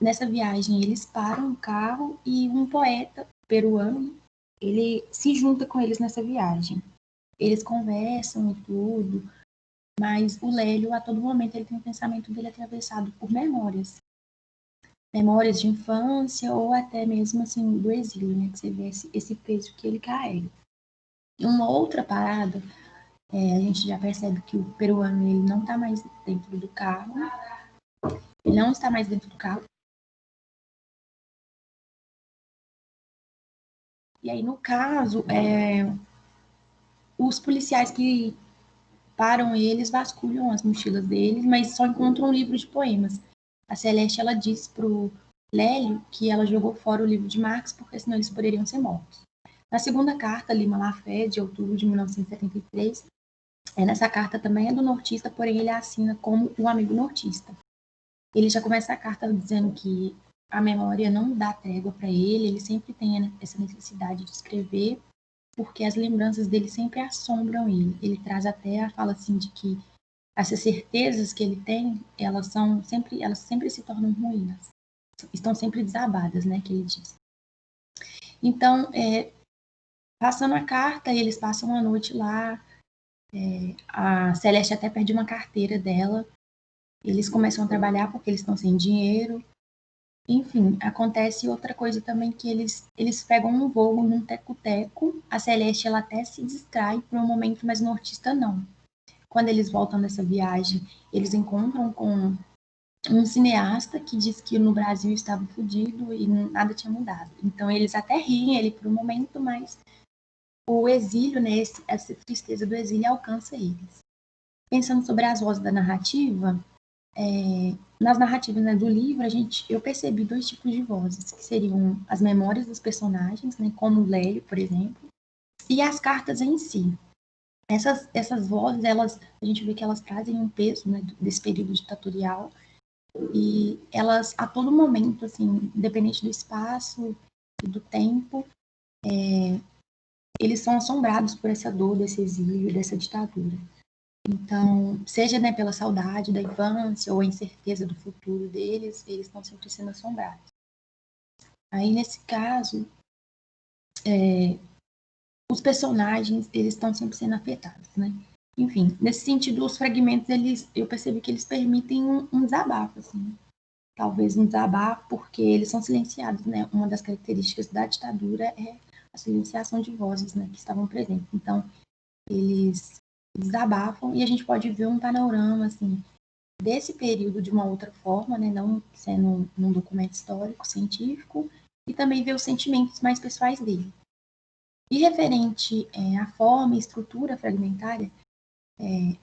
Nessa viagem, eles param o carro e um poeta peruano, ele se junta com eles nessa viagem. Eles conversam e tudo, mas o Lélio, a todo momento, ele tem o pensamento dele atravessado por memórias de infância ou até mesmo assim do exílio, né? Que você vê esse peso que ele carrega. E uma outra parada, a gente já percebe que o peruano ele não está mais dentro do carro. Ele não está mais dentro do carro. E aí, no caso, os policiais que param eles, vasculham as mochilas deles, mas só encontram um livro de poemas. A Celeste, ela diz pro Lélio que ela jogou fora o livro de Marx, porque senão eles poderiam ser mortos. Na segunda carta, Lima Lafé, de outubro de 1973, nessa carta também é do nortista, porém ele assina como o amigo nortista. Ele já começa a carta dizendo que a memória não dá trégua para ele sempre tem essa necessidade de escrever, porque as lembranças dele sempre assombram ele. Ele traz até a fala assim de que essas certezas que ele tem, elas sempre se tornam ruínas, estão sempre desabadas, né, que ele diz. Então, passando a carta, eles passam a noite lá, a Celeste até perde uma carteira dela, eles começam a trabalhar porque eles estão sem dinheiro. Enfim, acontece outra coisa também, que eles pegam um voo num teco-teco, a Celeste ela até se distrai por um momento, mas o nortista não. Quando eles voltam dessa viagem, eles encontram com um cineasta que diz que no Brasil estava fodido e nada tinha mudado. Então eles até riem ele por um momento, mas o exílio, né, essa tristeza do exílio alcança eles. Pensando sobre as vozes da narrativa, nas narrativas, né, do livro, eu percebi 2 tipos de vozes, que seriam as memórias dos personagens, né, como o Lélio, por exemplo, e as cartas em si. Essas vozes, a gente vê que elas trazem um peso, né, desse período ditatorial, e elas, a todo momento, assim, independente do espaço e do tempo, eles são assombrados por essa dor, desse exílio, dessa ditadura. Então, seja, né, pela saudade da infância ou a incerteza do futuro deles, eles estão sempre sendo assombrados. Aí, nesse caso, os personagens, eles estão sempre sendo afetados, né? Enfim, nesse sentido, os fragmentos, eu percebi que eles permitem um desabafo, assim. Talvez um desabafo, porque eles são silenciados, né? Uma das características da ditadura é a silenciação de vozes, né, que estavam presentes. Então, eles desabafam e a gente pode ver um panorama, assim, desse período de uma outra forma, né, não sendo num documento histórico, científico, e também ver os sentimentos mais pessoais dele. E referente à forma e estrutura fragmentária,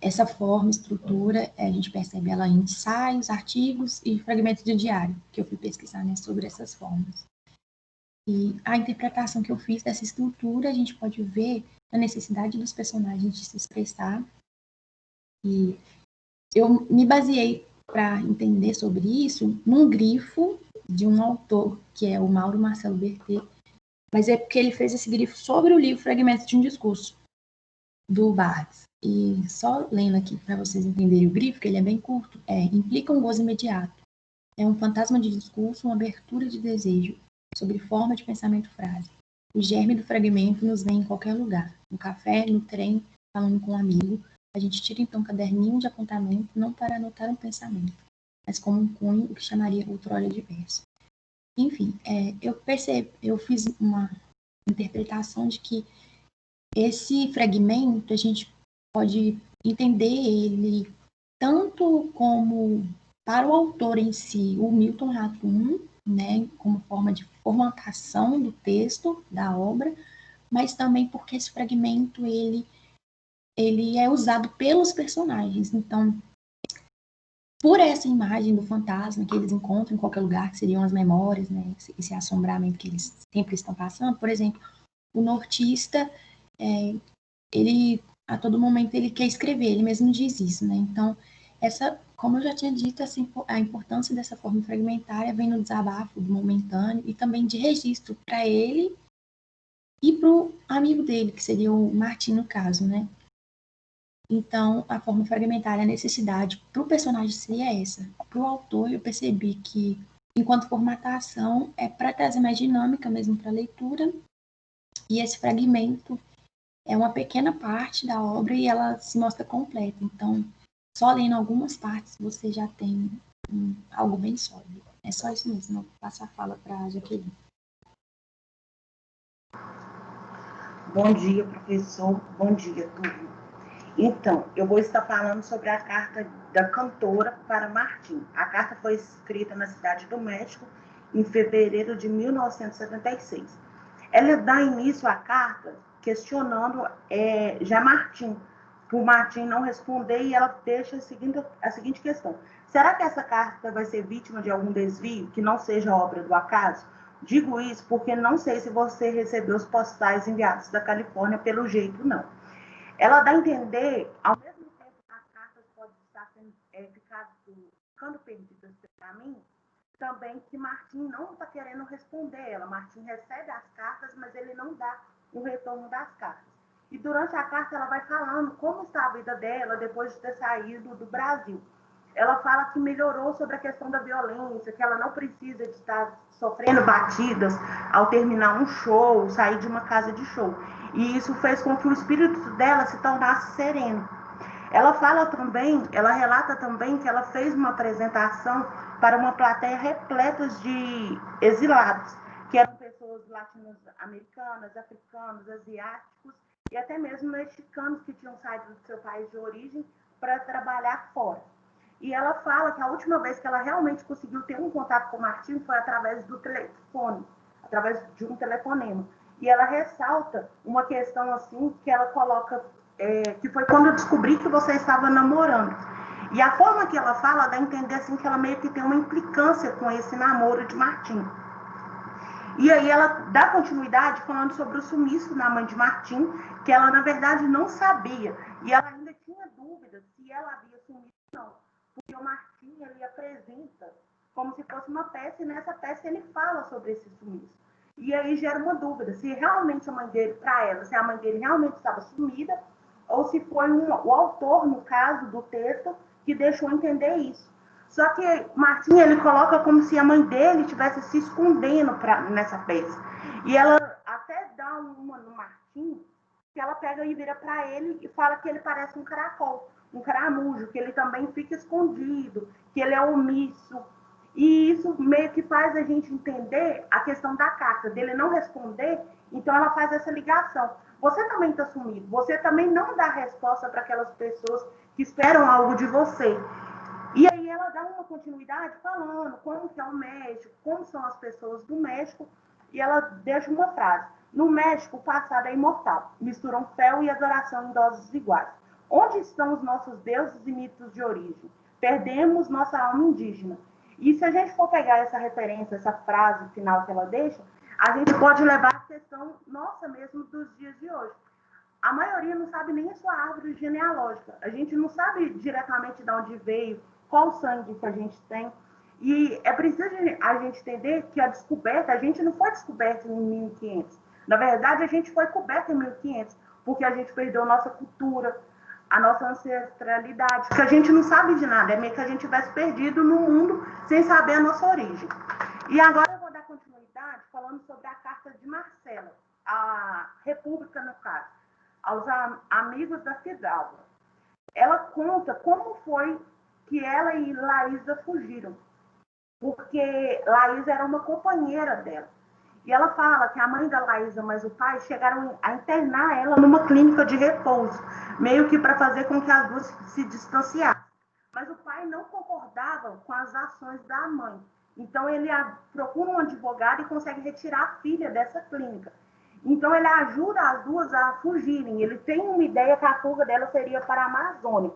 essa forma e estrutura, a gente percebe ela em ensaios, artigos e fragmentos de diário, que eu fui pesquisar, né, sobre essas formas. E a interpretação que eu fiz dessa estrutura, a gente pode ver a necessidade dos personagens de se expressar. E eu me baseei para entender sobre isso num grifo de um autor, que é o Mauro Marcelo Bertet, mas é porque ele fez esse grifo sobre o livro Fragmentos de um Discurso, do Barthes. E só lendo aqui para vocês entenderem o grifo, que ele é bem curto, implica um gozo imediato. É um fantasma de discurso, uma abertura de desejo, sobre forma de pensamento-frase. O germe do fragmento nos vem em qualquer lugar, no café, no trem, falando com um amigo. A gente tira então um caderninho de apontamento, não para anotar um pensamento, mas como um cunho, o que chamaria outrora de verso. Enfim, eu fiz uma interpretação de que esse fragmento, a gente pode entender ele tanto como, para o autor em si, o Milton Ratum, né, como forma de formatação do texto, da obra, mas também porque esse fragmento, ele é usado pelos personagens. Então, por essa imagem do fantasma que eles encontram em qualquer lugar, que seriam as memórias, né, esse assombramento que eles sempre estão passando, por exemplo, o nortista, ele, a todo momento, ele quer escrever, ele mesmo diz isso, né? Então, como eu já tinha dito, a importância dessa forma fragmentária vem no desabafo do momentâneo e também de registro para ele e para o amigo dele, que seria o Martim, no caso, né? Então, a forma fragmentária, a necessidade para o personagem seria essa. Para o autor, eu percebi que, enquanto formatação, é para trazer mais dinâmica mesmo para a leitura, e esse fragmento é uma pequena parte da obra e ela se mostra completa. Então, só lendo algumas partes você já tem algo bem sólido. É só isso mesmo. Eu passo a fala para a Jaqueline. Bom dia, professor. Bom dia, turma. Então, eu vou estar falando sobre a carta da cantora para Martim. A carta foi escrita na cidade do México em fevereiro de 1976. Ela dá início à carta questionando já Martim, por Martim não responder, e ela deixa a seguinte questão: será que essa carta vai ser vítima de algum desvio que não seja obra do acaso? Digo isso porque não sei se você recebeu os postais enviados da Califórnia, pelo jeito não. Ela dá a entender, ao mesmo tempo que as cartas podem estar ficando perdidas para mim, também que Martim não está querendo responder ela. Martim recebe as cartas, mas ele não dá um retorno das cartas. E durante a carta ela vai falando como está a vida dela depois de ter saído do Brasil. Ela fala que melhorou sobre a questão da violência, que ela não precisa de estar sofrendo batidas ao terminar um show, sair de uma casa de show. E isso fez com que o espírito dela se tornasse sereno. Ela fala também, ela relata também que ela fez uma apresentação para uma plateia repleta de exilados, que eram pessoas latino-americanas, africanos, asiáticos e até mesmo mexicanos que tinham saído do seu país de origem para trabalhar fora. E ela fala que a última vez que ela realmente conseguiu ter um contato com o Martim foi através do telefone, através de um telefonema. E ela ressalta uma questão assim que ela coloca, que foi quando eu descobri que você estava namorando. E a forma que ela fala dá a entender assim que ela meio que tem uma implicância com esse namoro de Martim. E aí ela dá continuidade falando sobre o sumiço da mãe de Martim, que ela na verdade não sabia. E ela ainda tinha dúvidas se ela havia sumido ou não. Porque o Martim, ele apresenta como se fosse uma peça, e nessa peça ele fala sobre esse sumiço. E aí gera uma dúvida, se realmente a mãe dele, para ela, se a mãe dele realmente estava sumida, ou se foi o autor, no caso do texto, que deixou entender isso. Só que Martim, ele coloca como se a mãe dele estivesse se escondendo nessa peça. E ela até dá uma no Martim, que ela pega e vira para ele e fala que ele parece um caracol, um caramujo, que ele também fica escondido, que ele é omisso. E isso meio que faz a gente entender a questão da carta, dele não responder, então ela faz essa ligação. Você também está sumido, você também não dá resposta para aquelas pessoas que esperam algo de você. E aí ela dá uma continuidade falando como que é o México, como são as pessoas do México, e ela deixa uma frase. No México, o passado é imortal, misturam fé e adoração em doses iguais. Onde estão os nossos deuses e mitos de origem? Perdemos nossa alma indígena. E se a gente for pegar essa referência, essa frase final que ela deixa, a gente pode levar a questão nossa mesmo dos dias de hoje. A maioria não sabe nem a sua árvore genealógica. A gente não sabe diretamente de onde veio, qual o sangue que a gente tem. E é preciso a gente entender que a descoberta, a gente não foi descoberta em 1500. Na verdade, a gente foi coberta em 1500, porque a gente perdeu nossa cultura, a nossa ancestralidade, que a gente não sabe de nada, é meio que a gente tivesse perdido no mundo sem saber a nossa origem. E agora eu vou dar continuidade falando sobre a carta de Marcela, a República, no caso, aos amigos da Fidalga. Ela conta como foi que ela e Laísa fugiram, porque Laísa era uma companheira dela. E ela fala que a mãe da Laísa, mas o pai, chegaram a internar ela numa clínica de repouso, meio que para fazer com que as duas se distanciassem. Mas o pai não concordava com as ações da mãe. Então ele procura um advogado e consegue retirar a filha dessa clínica. Então ele ajuda as duas a fugirem. Ele tem uma ideia que a fuga dela seria para a Amazônia.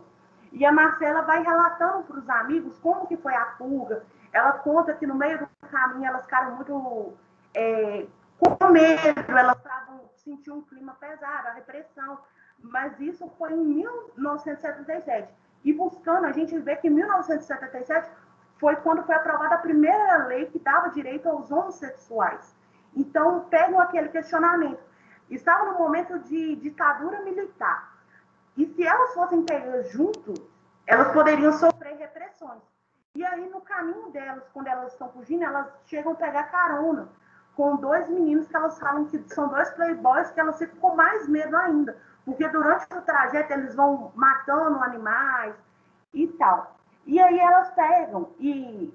E a Marcela vai relatando para os amigos como que foi a fuga. Ela conta que no meio do caminho elas ficaram muito com medo, elas sentiam um clima pesado, a repressão. Mas isso foi em 1977. E buscando, a gente vê que em 1977 foi quando foi aprovada a primeira lei que dava direito aos homossexuais. Então, pegam aquele questionamento. Estava no momento de ditadura militar. E se elas fossem pegas juntos, elas poderiam sofrer repressões. E aí, no caminho delas, quando elas estão fugindo, elas chegam a pegar carona com dois meninos que elas falam que são dois playboys, que elas ficam com mais medo ainda. Porque durante o trajeto eles vão matando animais e tal. E aí elas pegam e,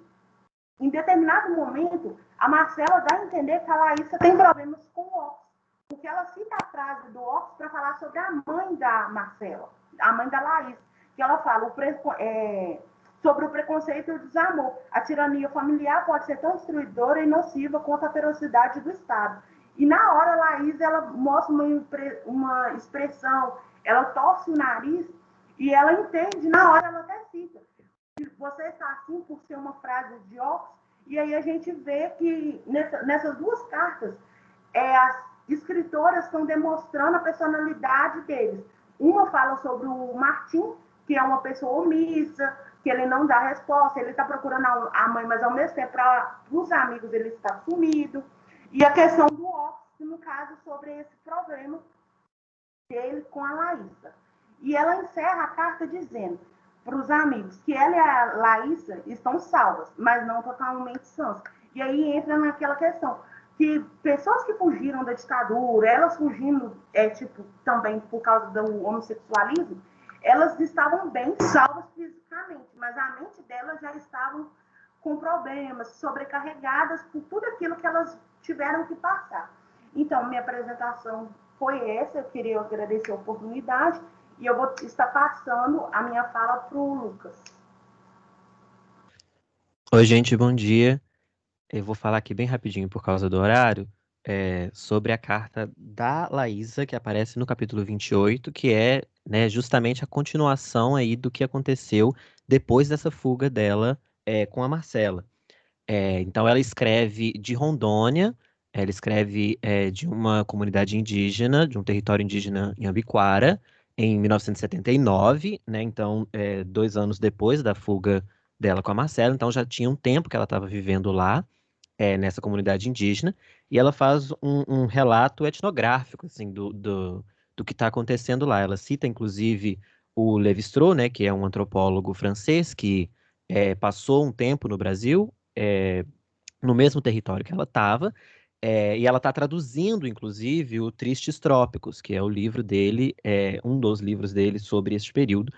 em determinado momento, a Marcela dá a entender que a Laísa tem problemas com o Ox. Porque ela cita a frase do Ox para falar sobre a mãe da Marcela, a mãe da Laísa. Que ela fala sobre o preconceito e o desamor. A tirania familiar pode ser tão destruidora e nociva quanto a ferocidade do Estado. E na hora, a Laísa, ela mostra uma expressão, ela torce o nariz e ela entende, na hora ela até cita. Você está assim por ser uma frase de Ox, e aí a gente vê que nessas duas cartas, as escritoras estão demonstrando a personalidade deles. Uma fala sobre o Martim, que é uma pessoa omissa, que ele não dá resposta, ele está procurando a mãe, mas ao mesmo tempo, para os amigos, ele está sumido. E a questão do Ox, que no caso sobre esse problema dele com a Laísa. E ela encerra a carta dizendo para os amigos que ela e a Laísa estão salvas, mas não totalmente sãs. E aí entra naquela questão que pessoas que fugiram da ditadura, elas fugindo também por causa do homossexualismo, elas estavam bem salvas fisicamente, mas a mente delas já estavam com problemas, sobrecarregadas por tudo aquilo que elas tiveram que passar. Então, minha apresentação foi essa, eu queria agradecer a oportunidade e eu vou estar passando a minha fala para o Lucas. Oi, gente, bom dia. Eu vou falar aqui bem rapidinho por causa do horário, sobre a carta da Laísa, que aparece no capítulo 28, que é, né, justamente a continuação aí do que aconteceu depois dessa fuga dela com a Marcela. Então ela escreve de Rondônia, ela escreve de uma comunidade indígena, de um território indígena em Ambiquara, em 1979, né? Então, 2 anos depois da fuga dela com a Marcela, então já tinha um tempo que ela estava vivendo lá, nessa comunidade indígena, e ela faz um relato etnográfico, assim, do que está acontecendo lá. Ela cita, inclusive, o Lévi-Strauss, né, que é um antropólogo francês que passou um tempo no Brasil, no mesmo território que ela estava, e ela está traduzindo, inclusive, o Tristes Trópicos, que é o livro dele, um dos livros dele sobre este período.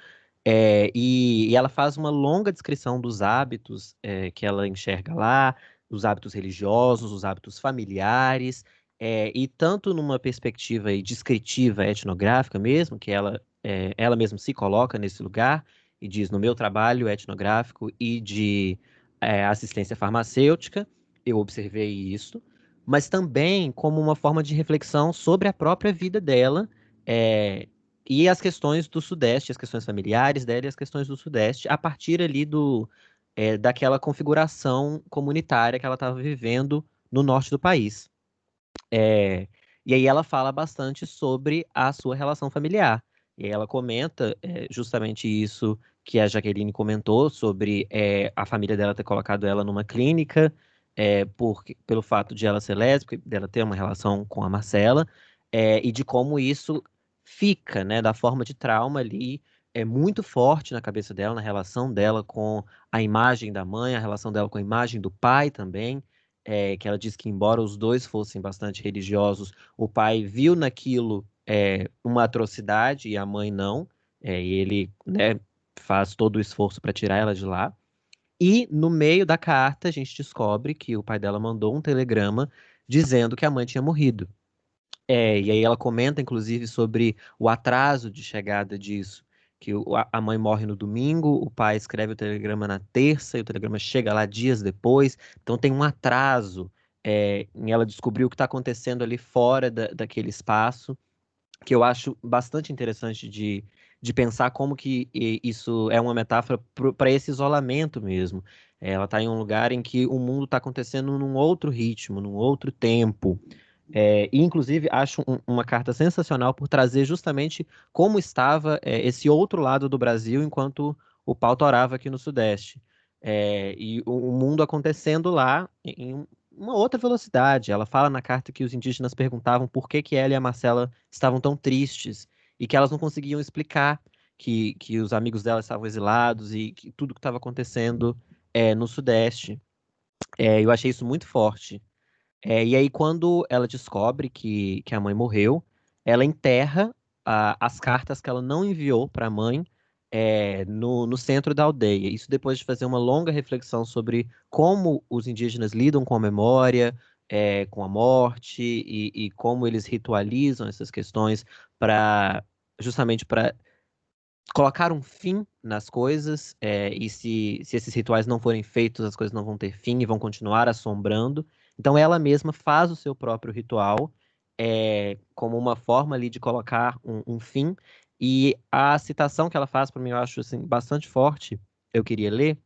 E ela faz uma longa descrição dos hábitos que ela enxerga lá, os hábitos religiosos, os hábitos familiares, e tanto numa perspectiva aí descritiva, etnográfica mesmo, que ela mesma se coloca nesse lugar e diz, no meu trabalho etnográfico e de assistência farmacêutica, eu observei isso, mas também como uma forma de reflexão sobre a própria vida dela, e as questões do Sudeste, as questões familiares dela e as questões do Sudeste, a partir ali daquela configuração comunitária que ela estava vivendo no norte do país. E aí ela fala bastante sobre a sua relação familiar. E aí ela comenta justamente isso que a Jaqueline comentou, sobre a família dela ter colocado ela numa clínica, pelo fato de ela ser lésbica, dela ter uma relação com a Marcela, e de como isso fica, né, da forma de trauma ali, muito forte na cabeça dela, na relação dela com a imagem da mãe, a relação dela com a imagem do pai também, que ela diz que, embora os dois fossem bastante religiosos, o pai viu naquilo uma atrocidade e a mãe não, e ele, né, faz todo o esforço para tirar ela de lá. E no meio da carta a gente descobre que o pai dela mandou um telegrama dizendo que a mãe tinha morrido. E aí ela comenta, inclusive, sobre o atraso de chegada disso, que a mãe morre no domingo, o pai escreve o telegrama na terça, e o telegrama chega lá dias depois, então tem um atraso em ela descobrir o que está acontecendo ali fora daquele espaço, que eu acho bastante interessante de pensar como que isso é uma metáfora para esse isolamento mesmo. Ela está em um lugar em que o mundo está acontecendo num outro ritmo, num outro tempo. E, inclusive, acho uma carta sensacional por trazer justamente como estava esse outro lado do Brasil enquanto o pau torava aqui no Sudeste. E o mundo acontecendo lá em uma outra velocidade. Ela fala na carta que os indígenas perguntavam por que ela e a Marcela estavam tão tristes e que elas não conseguiam explicar que os amigos dela estavam exilados e que tudo que estava acontecendo no Sudeste. Eu achei isso muito forte. E aí, quando ela descobre que a mãe morreu, ela enterra as cartas que ela não enviou para a mãe no centro da aldeia. Isso depois de fazer uma longa reflexão sobre como os indígenas lidam com a memória, com a morte e como eles ritualizam essas questões justamente para colocar um fim nas coisas, e se esses rituais não forem feitos, as coisas não vão ter fim e vão continuar assombrando. Então ela mesma faz o seu próprio ritual, como uma forma ali de colocar um fim. E a citação que ela faz, para mim, eu acho assim, bastante forte, eu queria ler.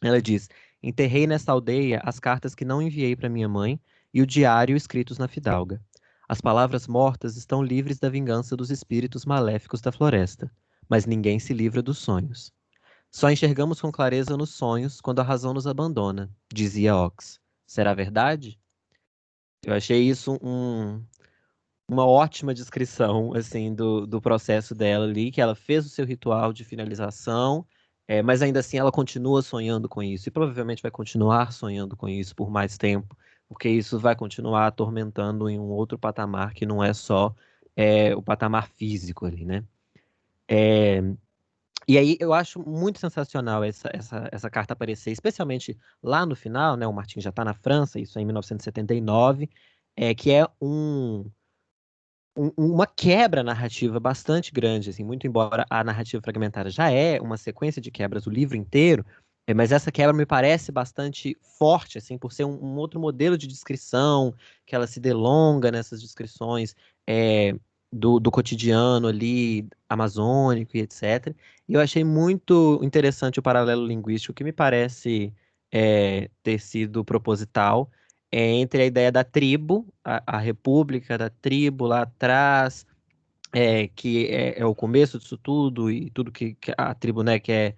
Ela diz: enterrei nesta aldeia as cartas que não enviei para minha mãe e o diário escritos na fidalga. As palavras mortas estão livres da vingança dos espíritos maléficos da floresta, mas ninguém se livra dos sonhos. Só enxergamos com clareza nos sonhos quando a razão nos abandona, dizia Ox. Será verdade? Eu achei isso uma ótima descrição, assim, do processo dela ali, que ela fez o seu ritual de finalização, mas ainda assim ela continua sonhando com isso, e provavelmente vai continuar sonhando com isso por mais tempo, porque isso vai continuar atormentando em um outro patamar que não é só o patamar físico ali, né? E aí eu acho muito sensacional essa carta aparecer, especialmente lá no final, né? O Martin já está na França, isso é em 1979, que é uma quebra narrativa bastante grande, assim, muito embora a narrativa fragmentária já é uma sequência de quebras o livro inteiro, mas essa quebra me parece bastante forte, assim, por ser um outro modelo de descrição, que ela se delonga nessas descrições do cotidiano ali, amazônico e etc. E eu achei muito interessante o paralelo linguístico, que me parece ter sido proposital, entre a ideia da tribo, a república da tribo lá atrás, que é o começo disso tudo, e tudo que a tribo, né, que é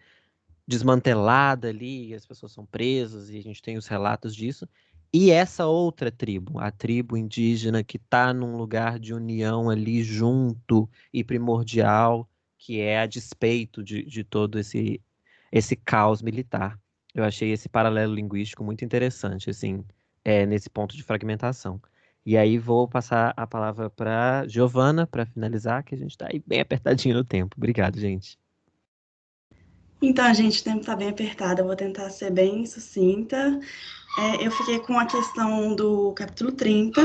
desmantelada ali, e as pessoas são presas, e a gente tem os relatos disso, e essa outra tribo, a tribo indígena que está num lugar de união ali junto e primordial, que é a despeito de todo esse caos militar. Eu achei esse paralelo linguístico muito interessante, assim, nesse ponto de fragmentação. E aí vou passar a palavra para Giovana para finalizar, que a gente está aí bem apertadinho no tempo. Obrigado, gente. Então, gente, o tempo está bem apertado, eu vou tentar ser bem sucinta. Eu fiquei com a questão do capítulo 30.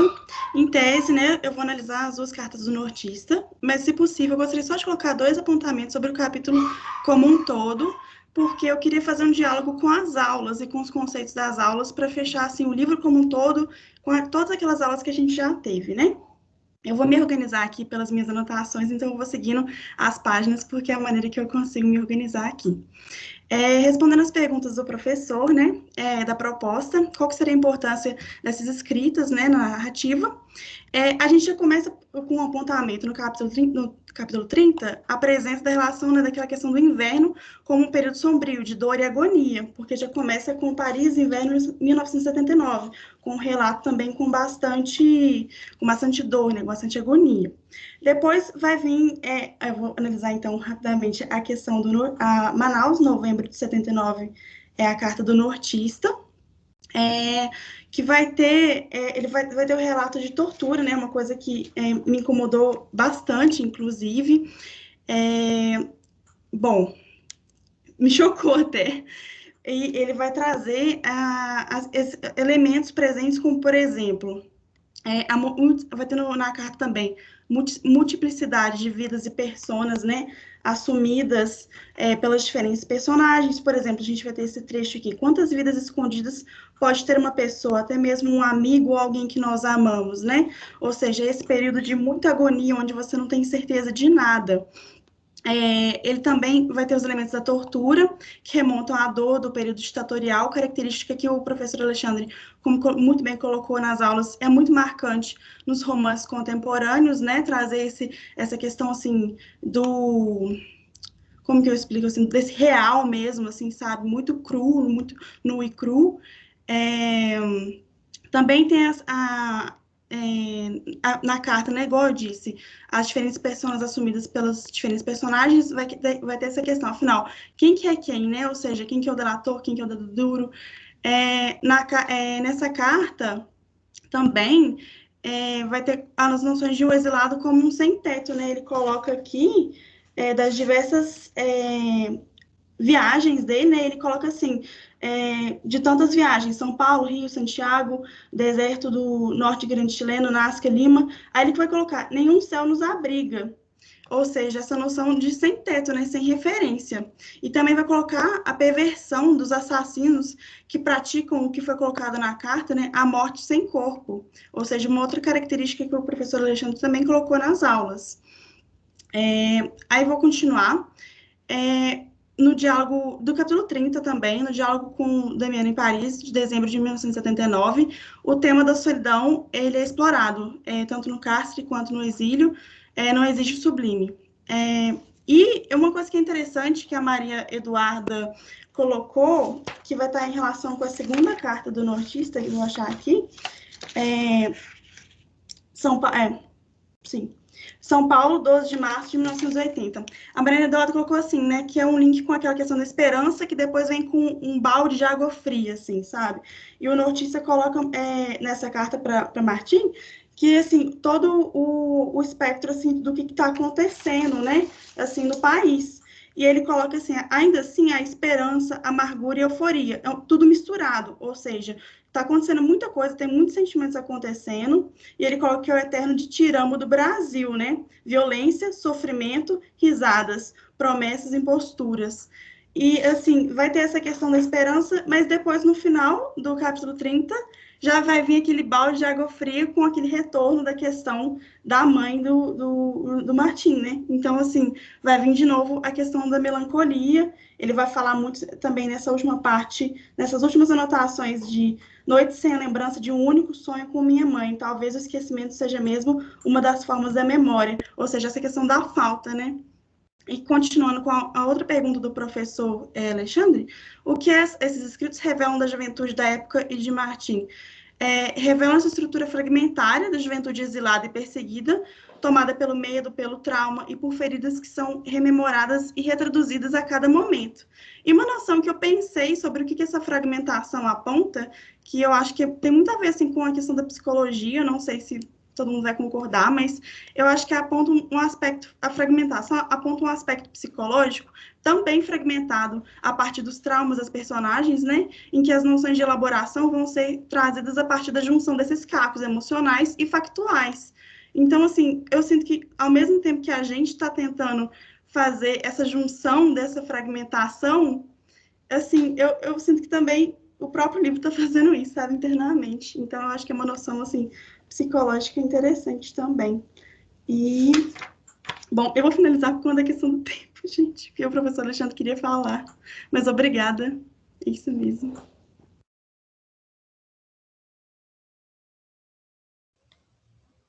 Em tese, né, eu vou analisar as duas cartas do nortista, mas, se possível, eu gostaria só de colocar 2 apontamentos sobre o capítulo como um todo, porque eu queria fazer um diálogo com as aulas e com os conceitos das aulas para fechar, assim, o livro como um todo, com todas aquelas aulas que a gente já teve, né? Eu vou me organizar aqui pelas minhas anotações, então eu vou seguindo as páginas, porque é a maneira que eu consigo me organizar aqui. Respondendo as perguntas do professor, né, da proposta, qual que seria a importância dessas escritas, né, na narrativa? A gente já começa com um apontamento no capítulo 30, a presença da relação, né, daquela questão do inverno como um período sombrio, de dor e agonia, porque já começa com Paris, inverno de 1979, com um relato também com bastante dor, né, bastante agonia. Depois vai vir, eu vou analisar então rapidamente a questão do Manaus, novembro de 79, é a carta do nortista, que vai ter, ele vai ter o relato de tortura, né, uma coisa que me incomodou bastante, inclusive, bom, me chocou até, e ele vai trazer elementos presentes, como, por exemplo, vai ter na carta também multiplicidade de vidas e personas, né, assumidas pelas diferentes personagens. Por exemplo, a gente vai ter esse trecho aqui: quantas vidas escondidas pode ter uma pessoa, até mesmo um amigo ou alguém que nós amamos, né? Ou seja, esse período de muita agonia, onde você não tem certeza de nada. Ele também vai ter os elementos da tortura, que remontam à dor do período ditatorial, característica que o professor Alexandre, como muito bem colocou nas aulas, é muito marcante nos romances contemporâneos, né, trazer essa questão, assim, como que eu explico, assim, desse real mesmo, assim, sabe, muito cru, muito nu e cru. Também tem na carta, né, igual eu disse, as diferentes personas assumidas pelos diferentes personagens, vai ter essa questão, afinal, quem que é quem, né, ou seja, quem que é o delator, quem que é o dedo duro. Nessa carta, também, vai ter as noções de um exilado como um sem-teto, né, ele coloca aqui, das diversas viagens dele, né, ele coloca assim, de tantas viagens, São Paulo, Rio, Santiago, deserto do norte grande chileno, Nazca, Lima, aí ele vai colocar, nenhum céu nos abriga, ou seja, essa noção de sem teto, né, sem referência. E também vai colocar a perversão dos assassinos que praticam o que foi colocado na carta, né, a morte sem corpo, ou seja, uma outra característica que o professor Alexandre também colocou nas aulas. Aí vou continuar. No diálogo do capítulo 30 também, no diálogo com Damiano em Paris, de dezembro de 1979, o tema da solidão, ele é explorado, tanto no cárcere quanto no exílio, não existe sublime. E uma coisa que é interessante, que a Maria Eduarda colocou, que vai estar em relação com a segunda carta do nortista, que eu vou achar aqui, Sim. São Paulo, 12 de março de 1980. A Mariana Eduarda colocou assim, né, que é um link com aquela questão da esperança, que depois vem com um balde de água fria, assim, sabe? E o nortista coloca nessa carta para Martim, que, assim, todo o espectro, assim, do que está acontecendo, né, assim, no país. E ele coloca assim, ainda assim, a esperança, amargura e euforia, tudo misturado, ou seja, está acontecendo muita coisa, tem muitos sentimentos acontecendo, e ele coloca que é o eterno ditiramo do Brasil, né? Violência, sofrimento, risadas, promessas e imposturas. E, assim, vai ter essa questão da esperança, mas depois, no final do capítulo 30, já vai vir aquele balde de água fria com aquele retorno da questão da mãe do Martim, né? Então, assim, vai vir de novo a questão da melancolia. Ele vai falar muito também nessa última parte, nessas últimas anotações de noite sem a lembrança de um único sonho com minha mãe. Talvez o esquecimento seja mesmo uma das formas da memória, ou seja, essa questão da falta, né? E continuando com a outra pergunta do professor Alexandre, o que esses escritos revelam da juventude da época e de Martim? Revelam essa estrutura fragmentária da juventude exilada e perseguida, tomada pelo medo, pelo trauma e por feridas que são rememoradas e retraduzidas a cada momento. E uma noção que eu pensei sobre o que essa fragmentação aponta, que eu acho que tem muito a ver assim, com a questão da psicologia, não sei se todo mundo vai concordar, mas eu acho que aponta um aspecto, a fragmentação aponta um aspecto psicológico também fragmentado a partir dos traumas das personagens, né, em que as noções de elaboração vão ser trazidas a partir da junção desses cacos emocionais e factuais. Então, assim, eu sinto que, ao mesmo tempo que a gente está tentando fazer essa junção dessa fragmentação, assim, eu sinto que também o próprio livro está fazendo isso, sabe, internamente. Então, eu acho que é uma noção, assim, psicológica interessante também. E, bom, eu vou finalizar por conta da questão do tempo, gente, porque o professor Alexandre queria falar. Mas obrigada. Isso mesmo.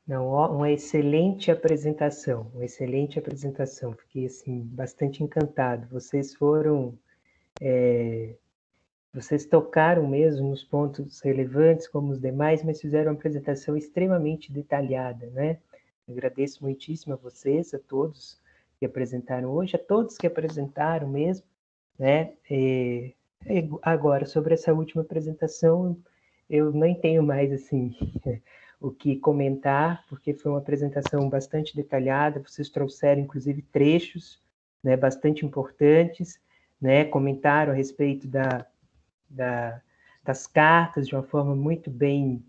Não, uma excelente apresentação, uma excelente apresentação. Fiquei, assim, bastante encantado. Vocês foram... vocês tocaram mesmo nos pontos relevantes, como os demais, mas fizeram uma apresentação extremamente detalhada, né? Agradeço muitíssimo a vocês, a todos que apresentaram hoje, a todos que apresentaram mesmo, né? Agora, sobre essa última apresentação, eu nem tenho mais, assim, o que comentar, porque foi uma apresentação bastante detalhada, vocês trouxeram, inclusive, trechos, né, bastante importantes, né? Comentaram a respeito das cartas de uma forma muito bem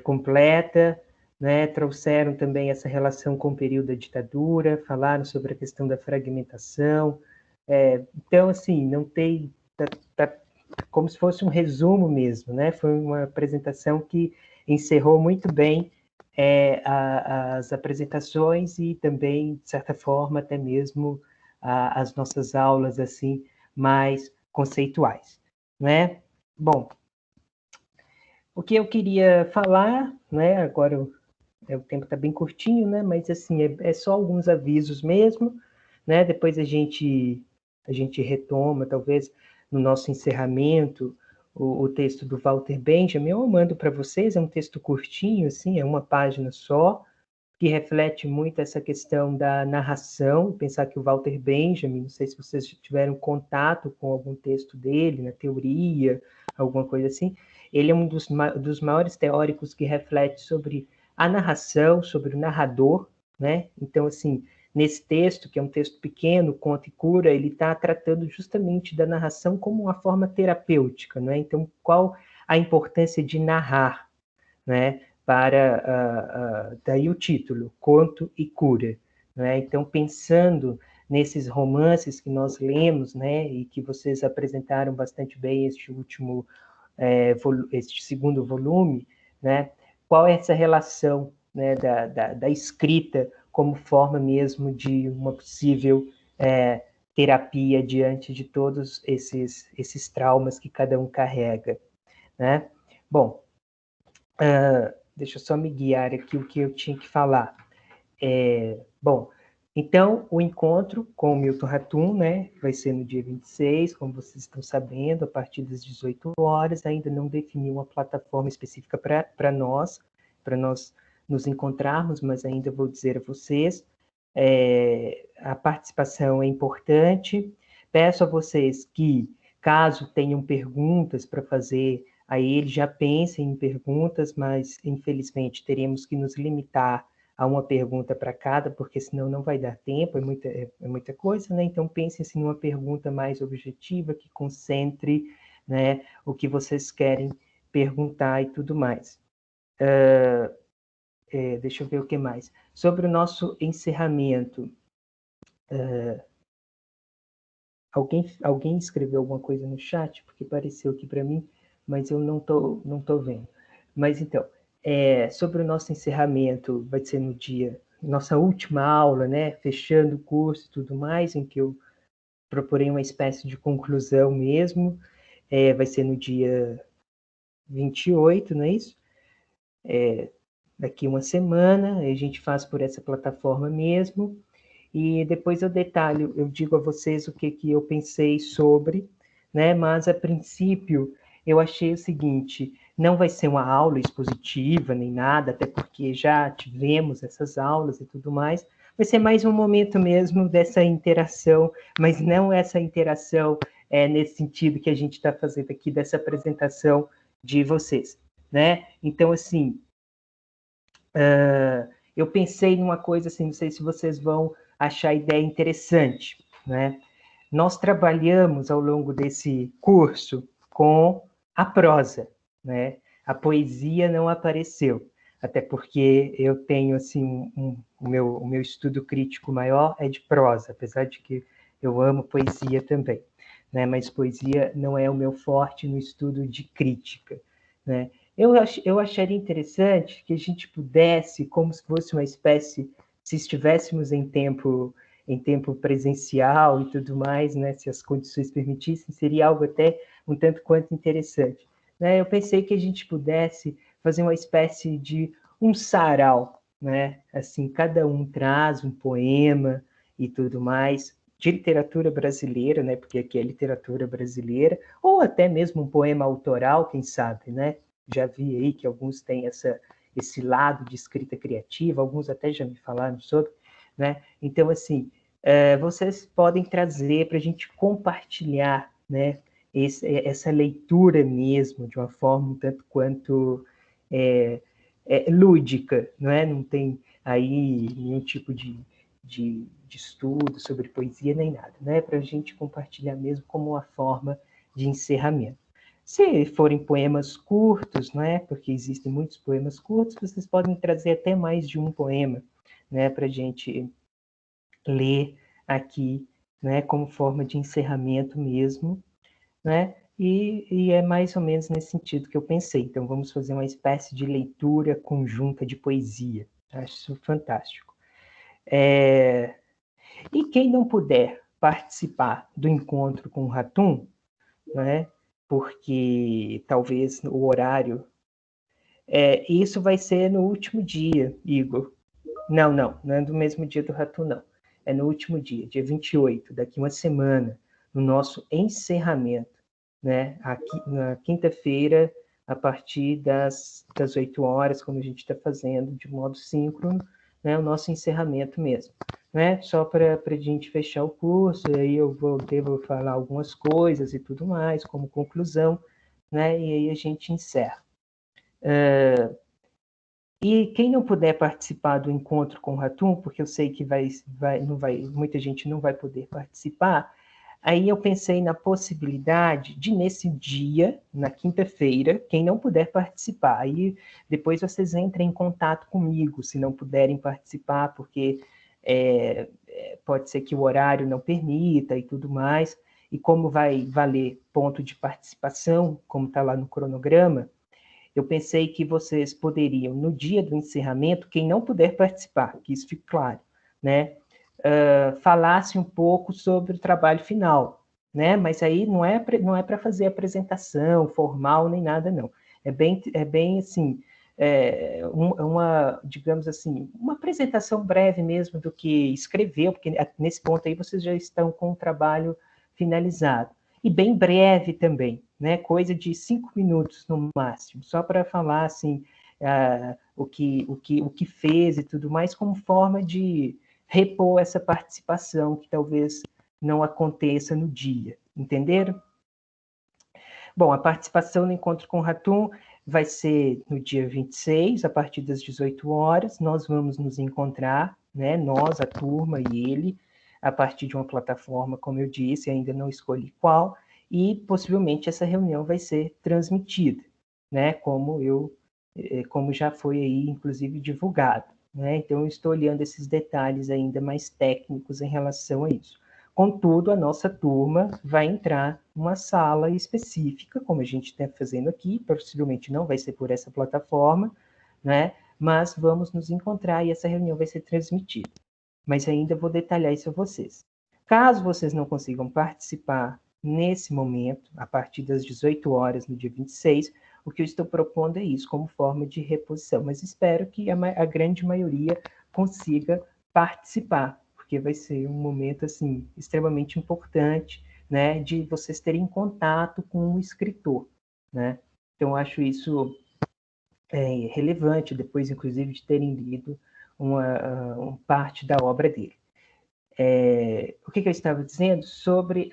completa, né? Trouxeram também essa relação com o período da ditadura, falaram sobre a questão da fragmentação. Então, assim, não tem... Tá como se fosse um resumo mesmo, né? Foi uma apresentação que encerrou muito bem as apresentações e também, de certa forma, até mesmo as nossas aulas, assim, mais conceituais, né? Bom, o que eu queria falar, né? Agora o tempo está bem curtinho, né? Mas, assim, é só alguns avisos mesmo, né? Depois a gente retoma, talvez, no nosso encerramento, o texto do Walter Benjamin. Eu mando para vocês, é um texto curtinho, assim, é uma página só, que reflete muito essa questão da narração, pensar que o Walter Benjamin, não sei se vocês tiveram contato com algum texto dele, na teoria, alguma coisa assim, ele é um dos maiores teóricos que reflete sobre a narração, sobre o narrador, né? Então, assim, nesse texto, que é um texto pequeno, Conta e Cura, ele está tratando justamente da narração como uma forma terapêutica, né? Então, qual a importância de narrar, né? Daí o título, Conto e Cura, né? Então, pensando nesses romances que nós lemos, né? E que vocês apresentaram bastante bem este segundo volume, né? Qual é essa relação, né, da escrita como forma mesmo de uma possível terapia diante de todos esses traumas que cada um carrega, né? Bom, deixa eu só me guiar aqui o que eu tinha que falar. Bom, então, o encontro com o Milton Ratum, né, vai ser no dia 26, como vocês estão sabendo, a partir das 18 horas, ainda não definiu uma plataforma específica para nós nos encontrarmos, mas ainda vou dizer a vocês, a participação é importante. Peço a vocês que, caso tenham perguntas para fazer a ele, já pensem em perguntas, mas, infelizmente, teremos que nos limitar a uma pergunta para cada, porque senão não vai dar tempo, é muita coisa, né? Então, pensem assim, numa pergunta mais objetiva, que concentre, né, o que vocês querem perguntar e tudo mais. Deixa eu ver o que mais. Sobre o nosso encerramento, alguém escreveu alguma coisa no chat? Porque apareceu aqui para mim, mas eu não tô vendo. Mas então, sobre o nosso encerramento, vai ser no dia, nossa última aula, né, fechando o curso e tudo mais, em que eu proporei uma espécie de conclusão mesmo, vai ser no dia 28, não é isso? Daqui uma semana, a gente faz por essa plataforma mesmo, e depois eu detalho, eu digo a vocês o que eu pensei sobre, né, mas a princípio eu achei o seguinte, não vai ser uma aula expositiva nem nada, até porque já tivemos essas aulas e tudo mais, vai ser mais um momento mesmo dessa interação, mas não essa interação nesse sentido que a gente está fazendo aqui, dessa apresentação de vocês, né? Então, assim, eu pensei numa coisa assim, não sei se vocês vão achar a ideia interessante, né? Nós trabalhamos ao longo desse curso com a prosa, né? A poesia não apareceu, até porque eu tenho, assim, o meu estudo crítico maior é de prosa, apesar de que eu amo poesia também, né? Mas poesia não é o meu forte no estudo de crítica, né? Eu acharia interessante que a gente pudesse, como se fosse uma espécie, se estivéssemos em tempo presencial e tudo mais, né, se as condições permitissem, seria algo até um tanto quanto interessante, né? Eu pensei que a gente pudesse fazer uma espécie de um sarau, né? Assim, cada um traz um poema e tudo mais, de literatura brasileira, né? Porque aqui é literatura brasileira, ou até mesmo um poema autoral, quem sabe, né? Já vi aí que alguns têm esse lado de escrita criativa, alguns até já me falaram sobre, né? Então, assim, vocês podem trazer para a gente compartilhar, né, essa leitura mesmo, de uma forma um tanto quanto lúdica, não é? Não tem aí nenhum tipo de estudo sobre poesia nem nada, né? Para a gente compartilhar mesmo como uma forma de encerramento. Se forem poemas curtos, né, porque existem muitos poemas curtos, vocês podem trazer até mais de um poema, né, para a gente ler aqui, né, como forma de encerramento mesmo, né, e é mais ou menos nesse sentido que eu pensei. Então, vamos fazer uma espécie de leitura conjunta de poesia. Acho isso fantástico. E quem não puder participar do encontro com o Ratum, né, porque talvez o horário... isso vai ser no último dia, Igor. Não é do mesmo dia do Ratum, não. É no último dia 28, daqui uma semana, no nosso encerramento, né? Aqui, na quinta-feira, a partir das 8 horas, como a gente está fazendo, de modo síncrono, né? O nosso encerramento mesmo, né? Só para a gente fechar o curso, aí eu devo falar algumas coisas e tudo mais, como conclusão, né? E aí a gente encerra. E quem não puder participar do encontro com o Ratum, porque eu sei que muita gente não vai poder participar, aí eu pensei na possibilidade de, nesse dia, na quinta-feira, quem não puder participar, aí depois vocês entrem em contato comigo, se não puderem participar, porque pode ser que o horário não permita e tudo mais, e como vai valer ponto de participação, como está lá no cronograma, eu pensei que vocês poderiam, no dia do encerramento, quem não puder participar, que isso fique claro, né, falasse um pouco sobre o trabalho final, né, mas aí não é para fazer apresentação formal nem nada, não. É bem assim, digamos assim, uma apresentação breve mesmo do que escreveu, porque nesse ponto aí vocês já estão com o trabalho finalizado. E bem breve também, né? Coisa de 5 minutos no máximo, só para falar assim, o que fez e tudo mais, como forma de repor essa participação que talvez não aconteça no dia, entenderam? Bom, a participação no Encontro com Ratum vai ser no dia 26, a partir das 18 horas, nós vamos nos encontrar, né, nós, a turma e ele, a partir de uma plataforma, como eu disse, ainda não escolhi qual, e possivelmente essa reunião vai ser transmitida, né, como já foi aí, inclusive, divulgado, né, então eu estou olhando esses detalhes ainda mais técnicos em relação a isso. Contudo, a nossa turma vai entrar numa sala específica, como a gente está fazendo aqui, possivelmente não vai ser por essa plataforma, né? Mas vamos nos encontrar e essa reunião vai ser transmitida. Mas ainda vou detalhar isso a vocês. Caso vocês não consigam participar nesse momento, a partir das 18 horas, no dia 26, o que eu estou propondo é isso, como forma de reposição. Mas espero que a grande maioria consiga participar, porque vai ser um momento, assim, extremamente importante, né, de vocês terem contato com o escritor, né? Então, eu acho isso relevante, depois, inclusive, de terem lido uma parte da obra dele. O que eu estava dizendo? Sobre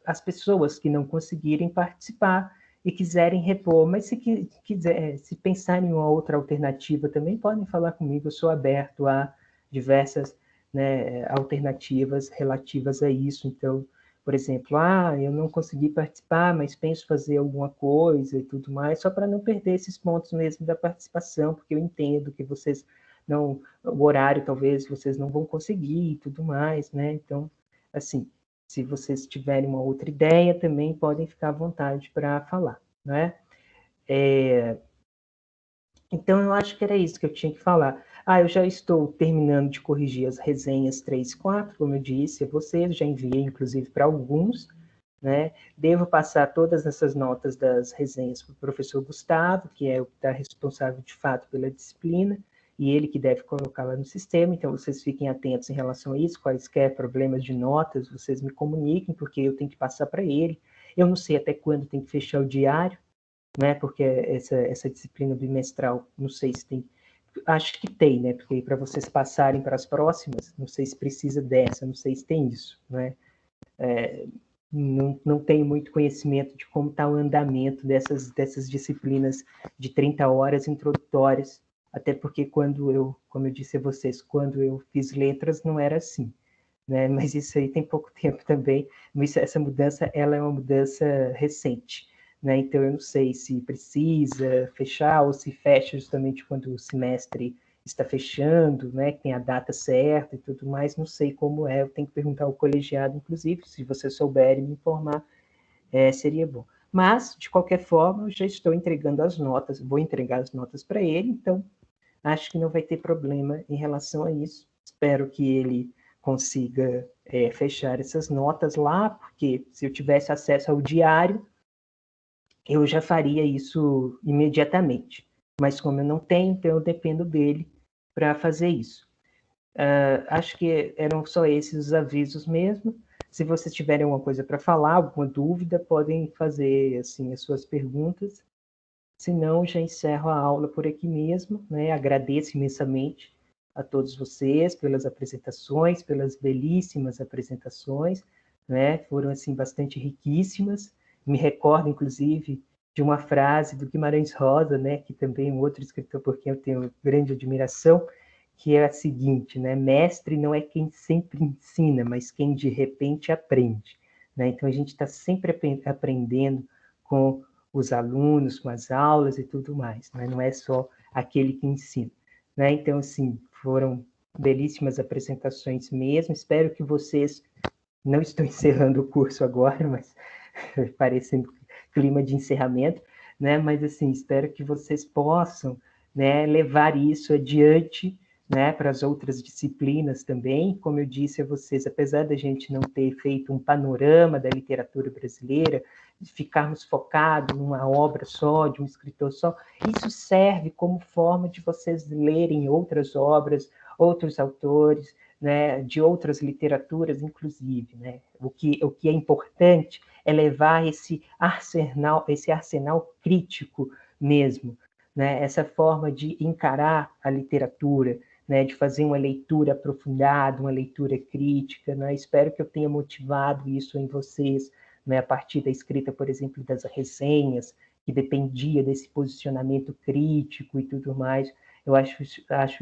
as pessoas que não conseguirem participar e quiserem repor, mas se pensarem em uma outra alternativa também, podem falar comigo, eu sou aberto a diversas, né, alternativas relativas a isso. Então, por exemplo, eu não consegui participar, mas penso fazer alguma coisa e tudo mais, só para não perder esses pontos mesmo da participação, porque eu entendo que vocês não, o horário talvez vocês não vão conseguir e tudo mais, né? Então, assim, se vocês tiverem uma outra ideia, também podem ficar à vontade para falar, né? Então, eu acho que era isso que eu tinha que falar. Eu já estou terminando de corrigir as resenhas 3 e 4, como eu disse a vocês, já enviei, inclusive, para alguns, né? Devo passar todas essas notas das resenhas para o professor Gustavo, que é o que está responsável, de fato, pela disciplina, e ele que deve colocá-la no sistema, então vocês fiquem atentos em relação a isso, quaisquer problemas de notas, vocês me comuniquem, porque eu tenho que passar para ele. Eu não sei até quando tem que fechar o diário, né, porque essa disciplina bimestral, não sei se tem, acho que tem, né, porque para vocês passarem para as próximas, não sei se precisa dessa, não sei se tem isso, né, não tenho muito conhecimento de como está o andamento dessas disciplinas de 30 horas introdutórias, até porque como eu disse a vocês, quando eu fiz letras não era assim, né, mas isso aí tem pouco tempo também, mas essa mudança, ela é uma mudança recente, né, então eu não sei se precisa fechar ou se fecha justamente quando o semestre está fechando, né, que tem a data certa e tudo mais, não sei como é, eu tenho que perguntar ao colegiado, inclusive, se vocês souberem me informar, seria bom. Mas, de qualquer forma, eu já estou entregando as notas, vou entregar as notas para ele, então acho que não vai ter problema em relação a isso. Espero que ele consiga fechar essas notas lá, porque se eu tivesse acesso ao diário, eu já faria isso imediatamente. Mas como eu não tenho, então eu dependo dele para fazer isso. Acho que eram só esses os avisos mesmo. Se vocês tiverem alguma coisa para falar, alguma dúvida, podem fazer assim as suas perguntas. Se não, já encerro a aula por aqui mesmo, né? Agradeço imensamente a todos vocês pelas apresentações, pelas belíssimas apresentações, né? Foram assim bastante riquíssimas. Me recordo, inclusive, de uma frase do Guimarães Rosa, né? Que também é um outro escritor por quem eu tenho grande admiração, que é a seguinte, né? Mestre não é quem sempre ensina, mas quem de repente aprende, né? Então a gente está sempre aprendendo com os alunos, com as aulas e tudo mais, né? Não é só aquele que ensina, né? Então, assim, foram belíssimas apresentações mesmo, espero que vocês, não estou encerrando o curso agora, mas parecendo clima de encerramento, né? Mas, assim, espero que vocês possam, né, levar isso adiante, né, para as outras disciplinas também. Como eu disse a vocês, apesar da gente não ter feito um panorama da literatura brasileira, de ficarmos focados numa obra só, de um escritor só, isso serve como forma de vocês lerem outras obras, outros autores, né, de outras literaturas, inclusive, né? O que é importante é levar esse arsenal crítico mesmo, né, essa forma de encarar a literatura, né, de fazer uma leitura aprofundada, uma leitura crítica, né? Espero que eu tenha motivado isso em vocês, né, a partir da escrita, por exemplo, das resenhas, que dependia desse posicionamento crítico e tudo mais. Eu acho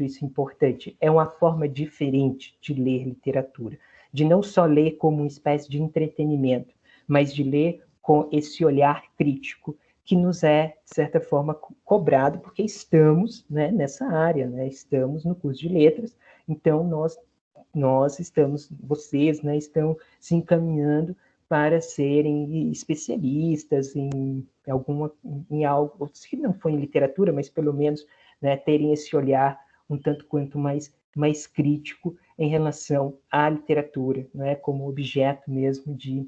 isso importante. É uma forma diferente de ler literatura, de não só ler como uma espécie de entretenimento, mas de ler com esse olhar crítico, que nos é, de certa forma, cobrado, porque estamos, né, nessa área, né, estamos no curso de letras, então nós estamos, vocês, né, estão se encaminhando para serem especialistas em algo, se não for em literatura, mas pelo menos, né, terem esse olhar um tanto quanto mais crítico em relação à literatura, né, como objeto mesmo de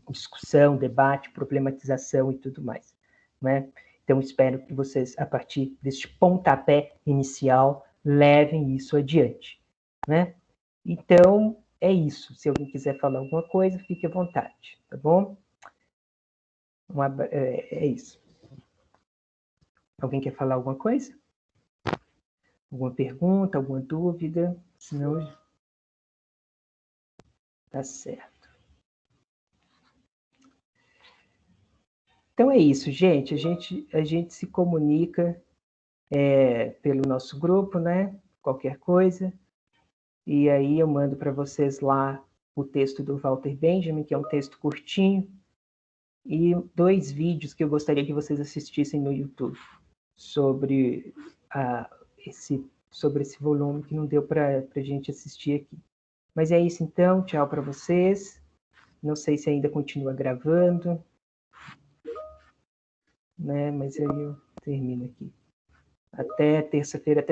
discussão, debate, problematização e tudo mais, né? Então, espero que vocês, a partir deste pontapé inicial, levem isso adiante, né? Então, é isso. Se alguém quiser falar alguma coisa, fique à vontade, tá bom? É isso. Alguém quer falar alguma coisa? Alguma pergunta, alguma dúvida? Senão, tá certo. Então é isso, gente. A gente se comunica pelo nosso grupo, né? Qualquer coisa. E aí eu mando para vocês lá o texto do Walter Benjamin, que é um texto curtinho, e 2 vídeos que eu gostaria que vocês assistissem no YouTube sobre esse volume que não deu para a gente assistir aqui. Mas é isso então, tchau para vocês. Não sei se ainda continua gravando, né? Mas aí eu termino aqui. Até terça-feira, até